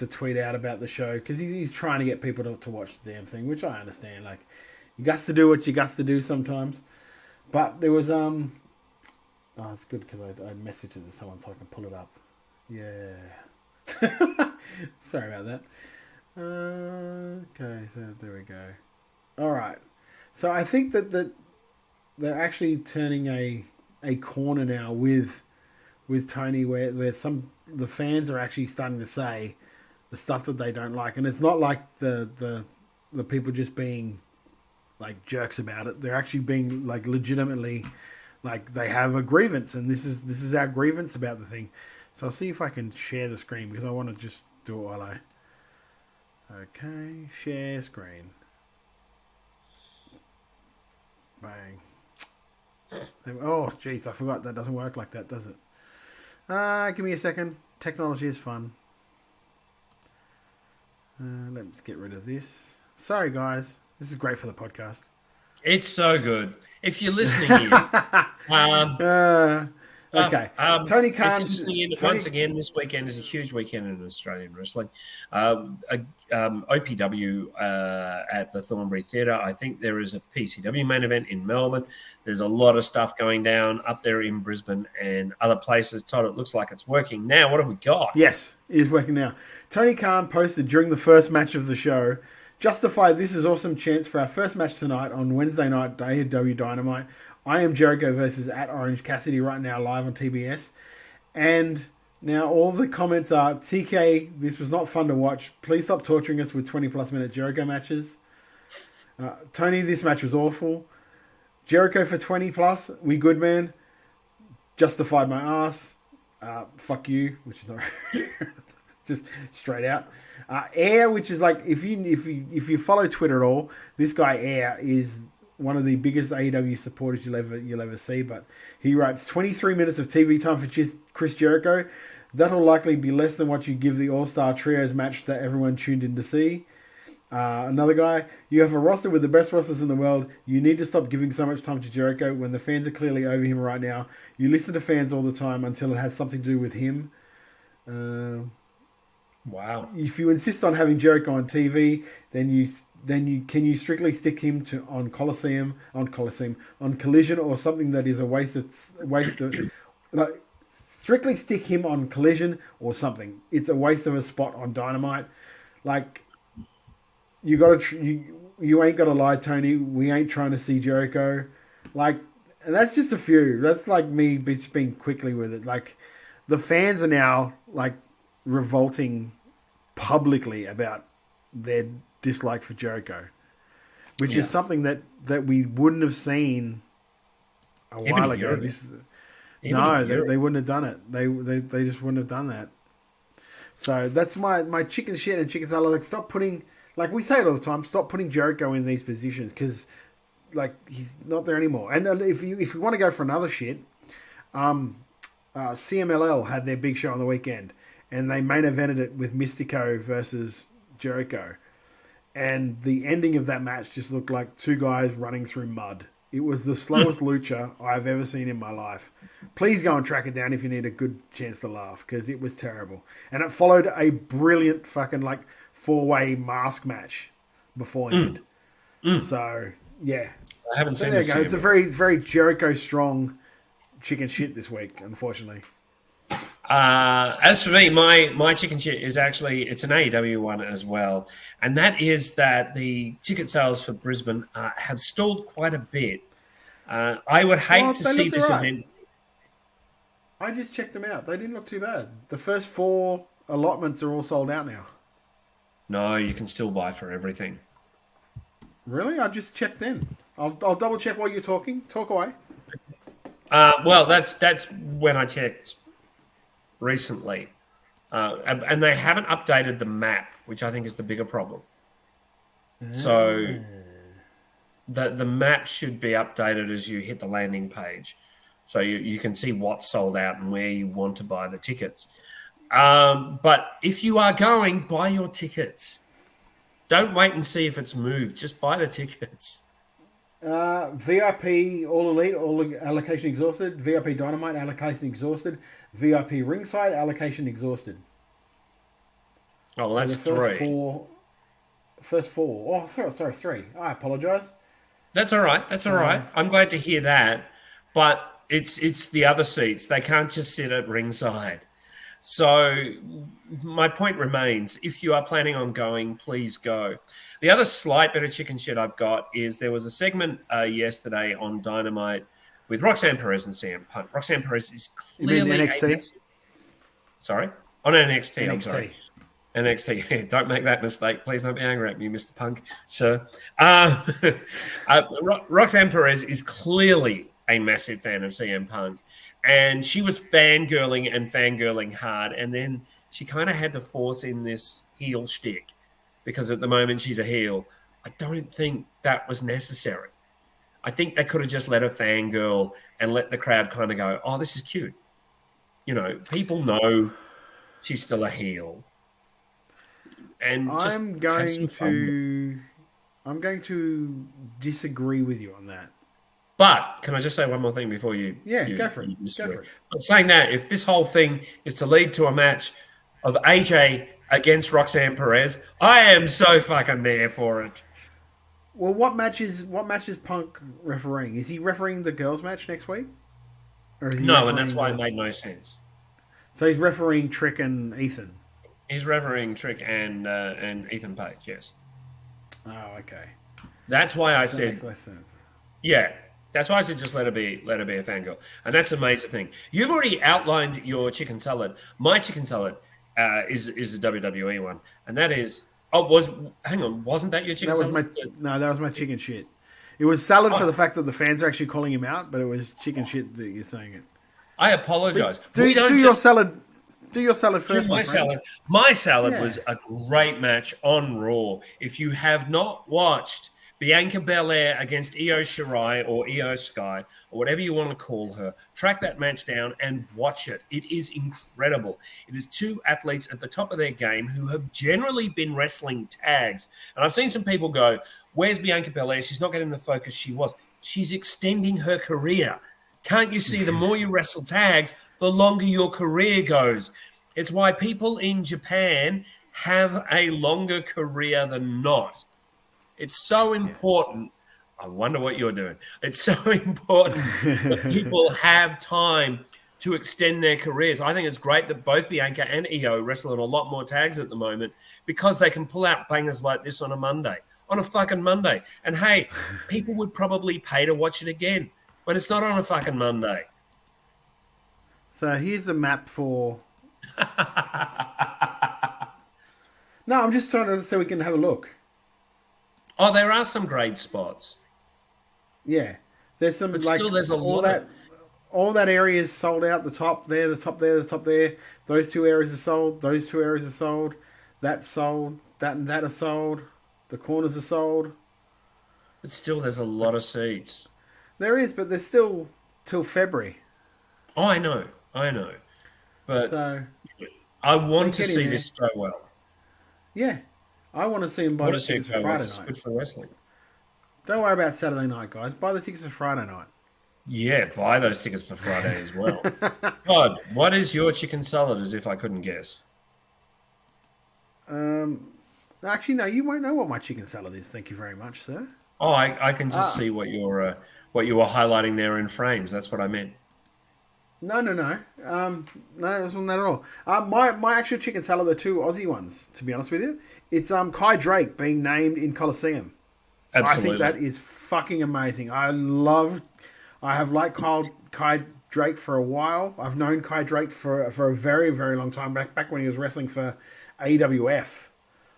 tweet out about the show because he's trying to get people to watch the damn thing, which I understand. Like, you got to do what you got to do sometimes. But there was oh, it's good because I messaged it to someone so I can pull it up. Yeah. Sorry about that. Okay, so there we go. All right. So I think that they're actually turning a corner now with Tony, where the fans are actually starting to say the stuff that they don't like, and it's not like the people just being like jerks about it. They're actually being like legitimately like they have a grievance, and this is our grievance about the thing. So I'll see if I can share the screen because I want to just do it while I. Okay, share screen. Bang. Oh, jeez, I forgot that doesn't work like that, does it? Give me a second. Technology is fun. Let's get rid of this. Sorry, guys. This is great for the podcast. It's so good. If you're listening here, stuff. Okay. Tony Khan. If you're listening in, once again, this weekend is a huge weekend in Australian wrestling. OPW at the Thornbury Theatre. I think there is a PCW main event in Melbourne. There's a lot of stuff going down up there in Brisbane and other places. Todd, it looks like it's working now. What have we got? Yes, it is working now. Tony Khan posted during the first match of the show, justify this is awesome chance for our first match tonight on Wednesday night, AEW Dynamite. I am Jericho versus at Orange Cassidy right now live on TBS. And now all the comments are, TK, this was not fun to watch. Please stop torturing us with 20-plus minute Jericho matches. Tony, this match was awful. Jericho for 20-plus, we good, man. Justified my ass. Fuck you, which is not just straight out. Air, which is like, if you follow Twitter at all, this guy Air is one of the biggest AEW supporters you'll ever see. But he writes 23 minutes of TV time for Chris Jericho. That'll likely be less than what you give the All-Star Trios match that everyone tuned in to see. Another guy, you have a roster with the best wrestlers in the world. You need to stop giving so much time to Jericho when the fans are clearly over him right now. You listen to fans all the time until it has something to do with him. Wow. If you insist on having Jericho on TV, then you can you strictly stick him on Collision or something that is a waste of like, strictly stick him on Collision or something. It's a waste of a spot on Dynamite. Like, you ain't got to lie, Tony. We ain't trying to see Jericho. Like, and that's just a few. That's like me just being quickly with it. Like, the fans are now like revolting publicly about their dislike for Jericho, which is something that we wouldn't have seen a while ago. They wouldn't have done it. They just wouldn't have done that. So that's my chicken shit and chicken salad. Like, stop putting, like we say it all the time, stop putting Jericho in these positions because like he's not there anymore. And if you want to go for another shit, CMLL had their big show on the weekend. And they main evented it with Mystico versus Jericho. And the ending of that match just looked like two guys running through mud. It was the slowest lucha I've ever seen in my life. Please go and track it down if you need a good chance to laugh, because it was terrible. And it followed a brilliant fucking like 4-way mask match beforehand. So, yeah. I haven't seen there this. You go. It's a very, very Jericho strong chicken shit this week, unfortunately. As for me, my chicken shit is actually, it's an AEW one as well. And that is that the ticket sales for Brisbane have stalled quite a bit. I would hate to see this event. I just checked them out. They didn't look too bad. The first 4 allotments are all sold out now. No, you can still buy for everything. Really? I just checked in. I'll double check while you're talking. Talk away. Well, that's when I checked recently. And they haven't updated the map, which I think is the bigger problem. So the map should be updated as you hit the landing page. So you can see what's sold out and where you want to buy the tickets. But if you are going, buy your tickets. Don't wait and see if it's moved. Just buy the tickets. VIP All Elite, all allocation exhausted. VIP Dynamite, allocation exhausted. VIP Ringside, allocation exhausted. Oh, well, that's so the three. First four. Oh, sorry, 3. I apologise. That's all right. That's all right. I'm glad to hear that. But it's the other seats. They can't just sit at ringside. So my point remains, if you are planning on going, please go. The other slight bit of chicken shit I've got is there was a segment yesterday on Dynamite with Roxanne Perez and CM Punk. Roxanne Perez is clearly NXT. Sorry? On NXT, I'm NXT. sorry. NXT. Don't make that mistake. Please don't be angry at me, Mr. Punk, sir. Roxanne Perez is clearly a massive fan of CM Punk. And she was fangirling hard. And then she kind of had to force in this heel shtick because at the moment she's a heel. I don't think that was necessary. I think they could have just let her fangirl and let the crowd kind of go, oh, this is cute. You know, people know she's still a heel. And just I'm going to disagree with you on that. But can I just say one more thing before you? Go for it. Go for it. But saying that, if this whole thing is to lead to a match of AJ against Roxanne Perez, I am so fucking there for it. Well, what match is Punk refereeing? Is he refereeing the girls' match next week? Or is he no, and that's why it made no sense. So he's refereeing Trick and Ethan. He's refereeing Trick and Ethan Page. Yes. Oh, okay. That's why I that said. Makes less sense. Yeah, that's why I said just let her be a fangirl, and that's a major thing. You've already outlined your chicken salad. My chicken salad is a WWE one, and that is. Hang on, wasn't that your chicken salad? That was my chicken shit. It was salad for the fact that the fans are actually calling him out, but it was chicken shit that you're saying it. I apologize. Do your salad. Do your salad first. My salad was a great match on Raw. If you have not watched Bianca Belair against Io Shirai or Io Sky or whatever you want to call her, track that match down and watch it. It is incredible. It is two athletes at the top of their game who have generally been wrestling tags. And I've seen some people go, where's Bianca Belair? She's not getting the focus she was. She's extending her career. Can't you see the more you wrestle tags, the longer your career goes? It's why people in Japan have a longer career than not. It's so important. I wonder what you're doing. It's so important that people have time to extend their careers. I think it's great that both Bianca and Io wrestle in a lot more tags at the moment because they can pull out bangers like this on a fucking Monday. And hey, people would probably pay to watch it again when it's not on a fucking Monday. So here's the map for... No, I'm just trying to so we can have a look. Oh, there are some great spots. Yeah, there's some. But like, still, there's a lot. All that area is sold out. The top there, the top there, the top there. Those two areas are sold. Those two areas are sold. That's sold. That and that are sold. The corners are sold. But still, there's a lot of seats. There is, but there's still till February. Oh, I know. But so, I want to see this go well. Yeah. I want to see him buy the tickets for Friday night. Good for wrestling. Don't worry about Saturday night, guys. Buy the tickets for Friday night. Yeah, buy those tickets for Friday as well. God, what is your chicken salad? As if I couldn't guess. Actually, no. You won't know what my chicken salad is. Thank you very much, sir. Oh, I can just see what you were highlighting there in frames. That's what I meant. No. No, it wasn't that at all. My actual chicken salad are two Aussie ones, to be honest with you. It's Kai Drake being named in Coliseum. Absolutely. I think that is fucking amazing. I have liked Kai Drake for a while. I've known Kai Drake for a very, very long time, back when he was wrestling for AWF.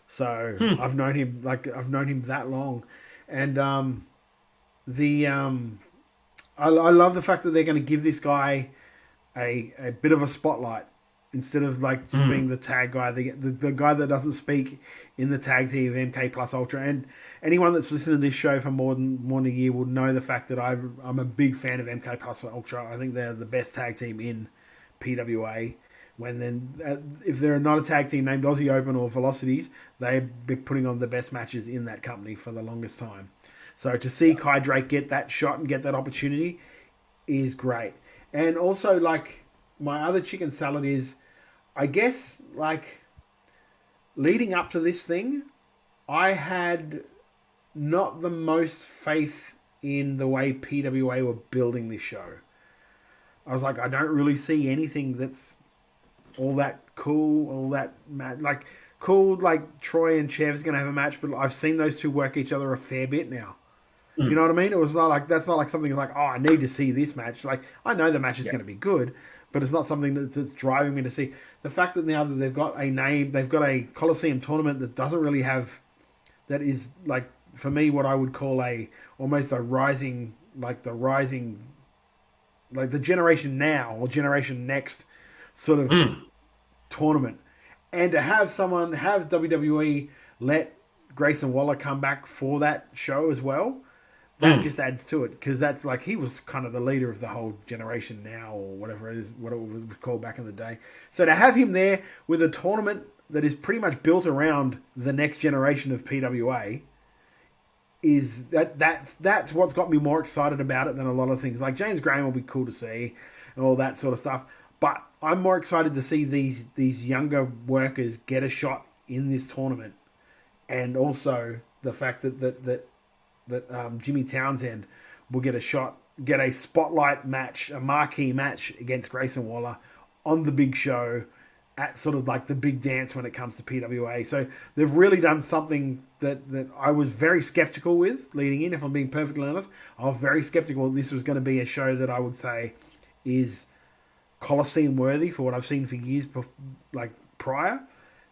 So I've known him that long. And I love the fact that they're going to give this guy a bit of a spotlight instead of like just being the tag guy, the guy that doesn't speak in the tag team of MK Plus Ultra. And anyone that's listened to this show for more than a year will know the fact that I'm a big fan of MK Plus Ultra. I think they're the best tag team in PWA. If they're not a tag team named Aussie Open or Velocities, they've been putting on the best matches in that company for the longest time. So to see Kai Drake get that shot and get that opportunity is great. And also, like, my other chicken salad is, I guess, like, leading up to this thing, I had not the most faith in the way PWA were building this show. I was like, I don't really see anything that's all that cool, all that like cool. Like Troy and Chev's gonna have a match, but I've seen those two work each other a fair bit now. You know what I mean? It was not like that's not like something like, oh, I need to see this match. Like I know the match is going to be good, but it's not something that's driving me to see. The fact that now that they've got a name, they've got a Coliseum tournament that doesn't really have, that is like for me what I would call almost a rising, like the generation now or generation next sort of tournament, and to have WWE let Grayson Waller come back for that show as well. That just adds to it, because that's like he was kind of the leader of the whole generation now, or whatever it is, what it was called back in the day. So to have him there with a tournament that is pretty much built around the next generation of PWA is that's what's got me more excited about it than a lot of things. Like James Graham will be cool to see and all that sort of stuff. But I'm more excited to see these younger workers get a shot in this tournament, and also the fact that Jimmy Townsend will get a spotlight match, a marquee match against Grayson Waller on the big show at sort of like the big dance when it comes to PWA. So they've really done something that I was very skeptical with leading in. If I'm being perfectly honest, I was very skeptical that this was going to be a show that I would say is Coliseum worthy for what I've seen for years, like prior.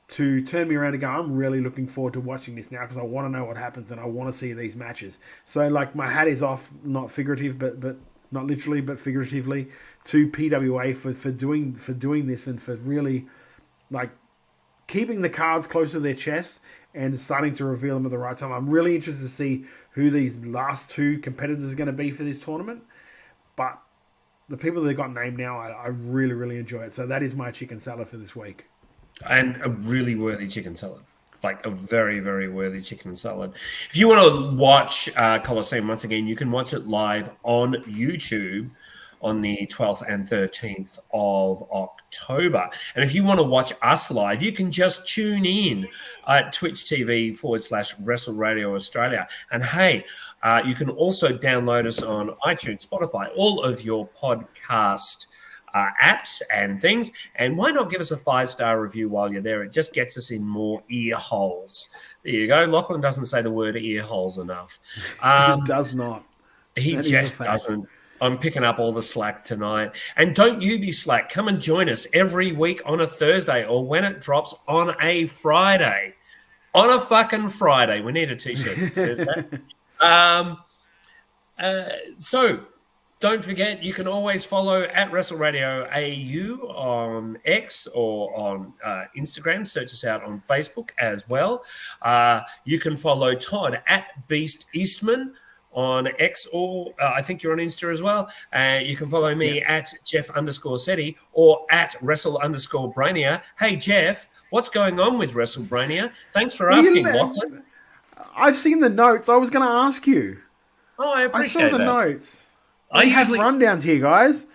To turn me around and go, I'm really looking forward to watching this now because I want to know what happens and I want to see these matches. So like my hat is off, not figurative, but not literally, but figuratively, to PWA for doing this and for really like keeping the cards close to their chest and starting to reveal them at the right time. I'm really interested to see who these last two competitors are going to be for this tournament. But the people that got named now, I really, really enjoy it. So that is my chicken salad for this week. And a really worthy chicken salad. Like a very, very worthy chicken salad. If you want to watch Coliseum once again, you can watch it live on YouTube on the 12th and 13th of October. And if you want to watch us live, you can just tune in at Twitch TV /Wrestle Radio Australia. And hey, you can also download us on iTunes, Spotify, all of your podcast apps and things. And why not give us a 5-star review while you're there? It just gets us in more ear holes. There you go. Lachlan doesn't say the word ear holes enough. He does not. He just doesn't. I'm picking up all the slack tonight. And don't you be slack. Come and join us every week on a Thursday or when it drops on a Friday. On a fucking Friday. We need a t-shirt that says that. So don't forget, you can always follow at Wrestle Radio AU on X or on Instagram. Search us out on Facebook as well. You can follow Todd at Beast Eastman on X, or I think you're on Insta as well. You can follow me at Jeff_Seti or at Wrestle_Brainia. Hey, Jeff, what's going on with Wrestle Brainia? Thanks for asking, Lachlan. I've seen the notes. I was going to ask you. Oh, I appreciate that. I saw the notes. I have rundowns here, guys.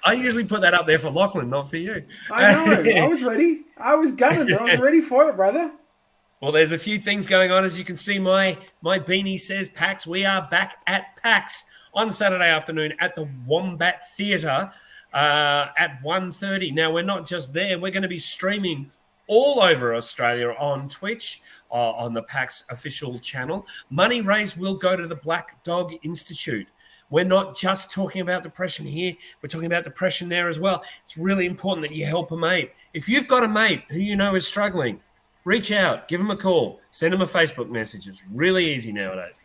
I usually put that up there for Lachlan, not for you. I know. I was ready. I was gunning. I was ready for it, brother. Well, there's a few things going on. As you can see, my beanie says PAX. We are back at PAX on Saturday afternoon at the Wombat Theatre at 1:30. Now, we're not just there. We're going to be streaming all over Australia on Twitch, on the PAX official channel. Money raised will go to the Black Dog Institute. We're not just talking about depression here. We're talking about depression there as well. It's really important that you help a mate. If you've got a mate who you know is struggling, reach out, give them a call, send them a Facebook message. It's really easy nowadays.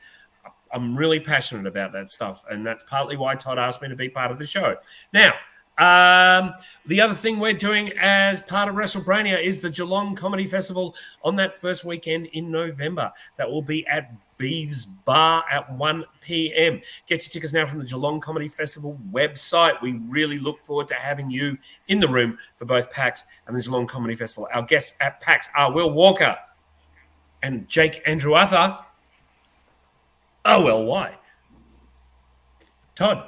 I'm really passionate about that stuff, and that's partly why Todd asked me to be part of the show. Now, the other thing we're doing as part of WrestleBrania is the Geelong Comedy Festival on that first weekend in November. That will be at Beeves Bar at 1 p.m. Get your tickets now from the Geelong Comedy Festival website. We really look forward to having you in the room for both PAX and the Geelong Comedy Festival. Our guests at PAX are Will Walker and Jake Andrew Arthur. Oh, well, why? Todd,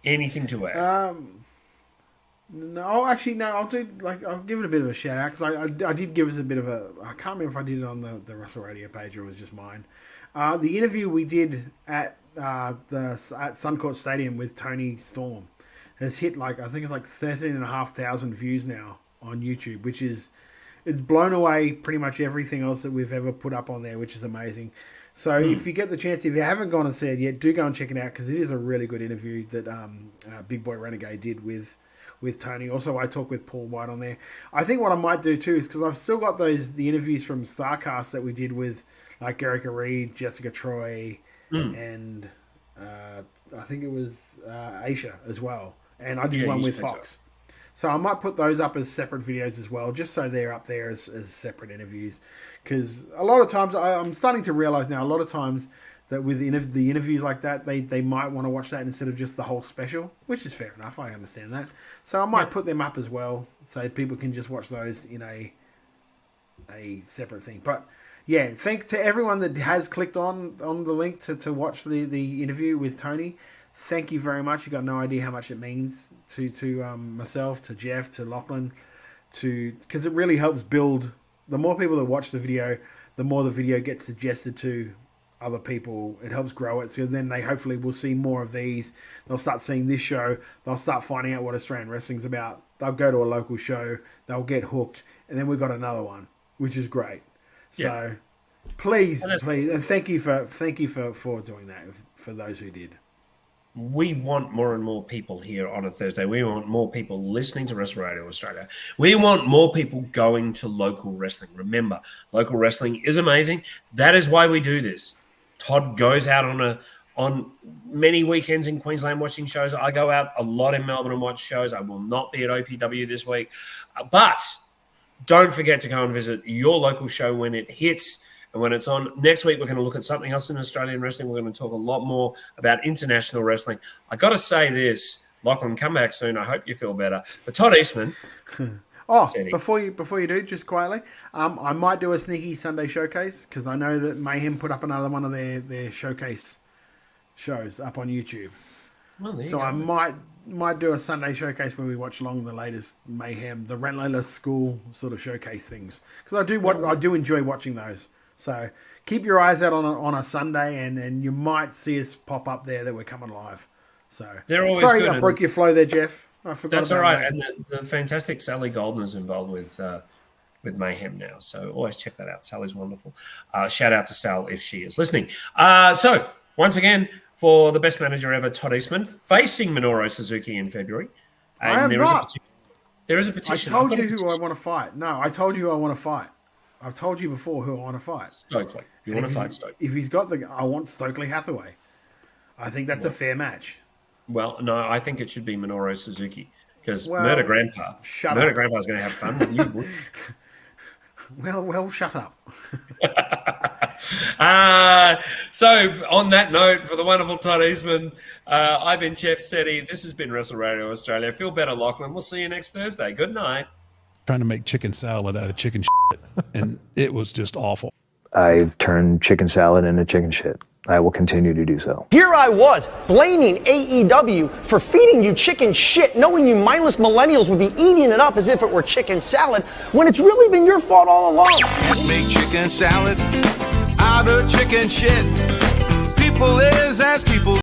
anything to add? No, actually, no. I'll give it a bit of a shout out because I did give us a bit of a. I can't remember if I did it on the Wrestle Radio page or it was just mine. The interview we did at Suncourt Stadium with Tony Storm has hit I think it's 13,500 views now on YouTube, which is it's blown away pretty much everything else that we've ever put up on there, which is amazing. So if you get the chance, if you haven't gone and seen it yet, do go and check it out because it is a really good interview that Big Boy Renegade did with Tony. Also, I talk with Paul White on there. I think what I might do too is because I've still got the interviews from StarCast that we did with Erica Reed, Jessica Troy, and I think it was Aisha as well. And I did one with Fox. So I might put those up as separate videos as well, just so they're up there as separate interviews. Because a lot of times, I'm starting to realize now, a lot of times that with the interviews like that, they might want to watch that instead of just the whole special, which is fair enough. I understand that. So I might put them up as well, so people can just watch those in a separate thing. But yeah, thank to everyone that has clicked on the link to watch the interview with Tony. Thank you very much. You got no idea how much it means to myself, to Jeff, to Lachlan, because it really helps build. The more people that watch the video, the more the video gets suggested to other people. It helps grow it. So then they hopefully will see more of these. They'll start seeing this show. They'll start finding out what Australian wrestling's about. They'll go to a local show. They'll get hooked. And then we've got another one, which is great. So please, and thank you for doing that for those who did. We want more and more people here on a Thursday. We want more people listening to Wrestle Radio Australia. We want more people going to local wrestling. Remember, local wrestling is amazing. That is why we do this. Todd goes out on many weekends in Queensland watching shows. I go out a lot in Melbourne and watch shows. I will not be at OPW this week. But don't forget to go and visit your local show when it hits. And when it's on next week, we're going to look at something else in Australian wrestling. We're going to talk a lot more about international wrestling. I got to say this, Lachlan, come back soon. I hope you feel better. But Todd Eastman. Before you do, just quietly, I might do a sneaky Sunday showcase because I know that Mayhem put up another one of their showcase shows up on YouTube. Well, so I might do a Sunday showcase where we watch along the latest Mayhem, the Relentless School sort of showcase things, because I do enjoy watching those. So keep your eyes out on a Sunday, and you might see us pop up there that we're coming live. So sorry, good. I broke your flow there, Jeff. I forgot. That's about all right. that. And the fantastic Sally Golden is involved with Mayhem now, so always check that out. Sally's wonderful. Shout out to Sal if she is listening. So once again, for the best manager ever, Todd Eastman facing Minoru Suzuki in February. And I am not. There is a petition. I told you who I want to fight. No, I told you I want to fight. I've told you before who I want to fight. Stokely. You want to fight Stokely? If he's got I want Stokely Hathaway. I think that's a fair match. Well, no, I think it should be Minoru Suzuki because Murder Grandpa. Murder Grandpa's going to have fun with you. Well, shut up. So, on that note, for the wonderful Todd Eastman, I've been Jeff Setti. This has been Wrestle Radio Australia. Feel better, Lachlan. We'll see you next Thursday. Good night. Trying to make chicken salad out of chicken shit, and it was just awful. I've turned chicken salad into chicken shit. I will continue to do so. Here I was, blaming AEW for feeding you chicken shit, knowing you mindless millennials would be eating it up as if it were chicken salad, when it's really been your fault all along. Make chicken salad out of chicken shit. People is as people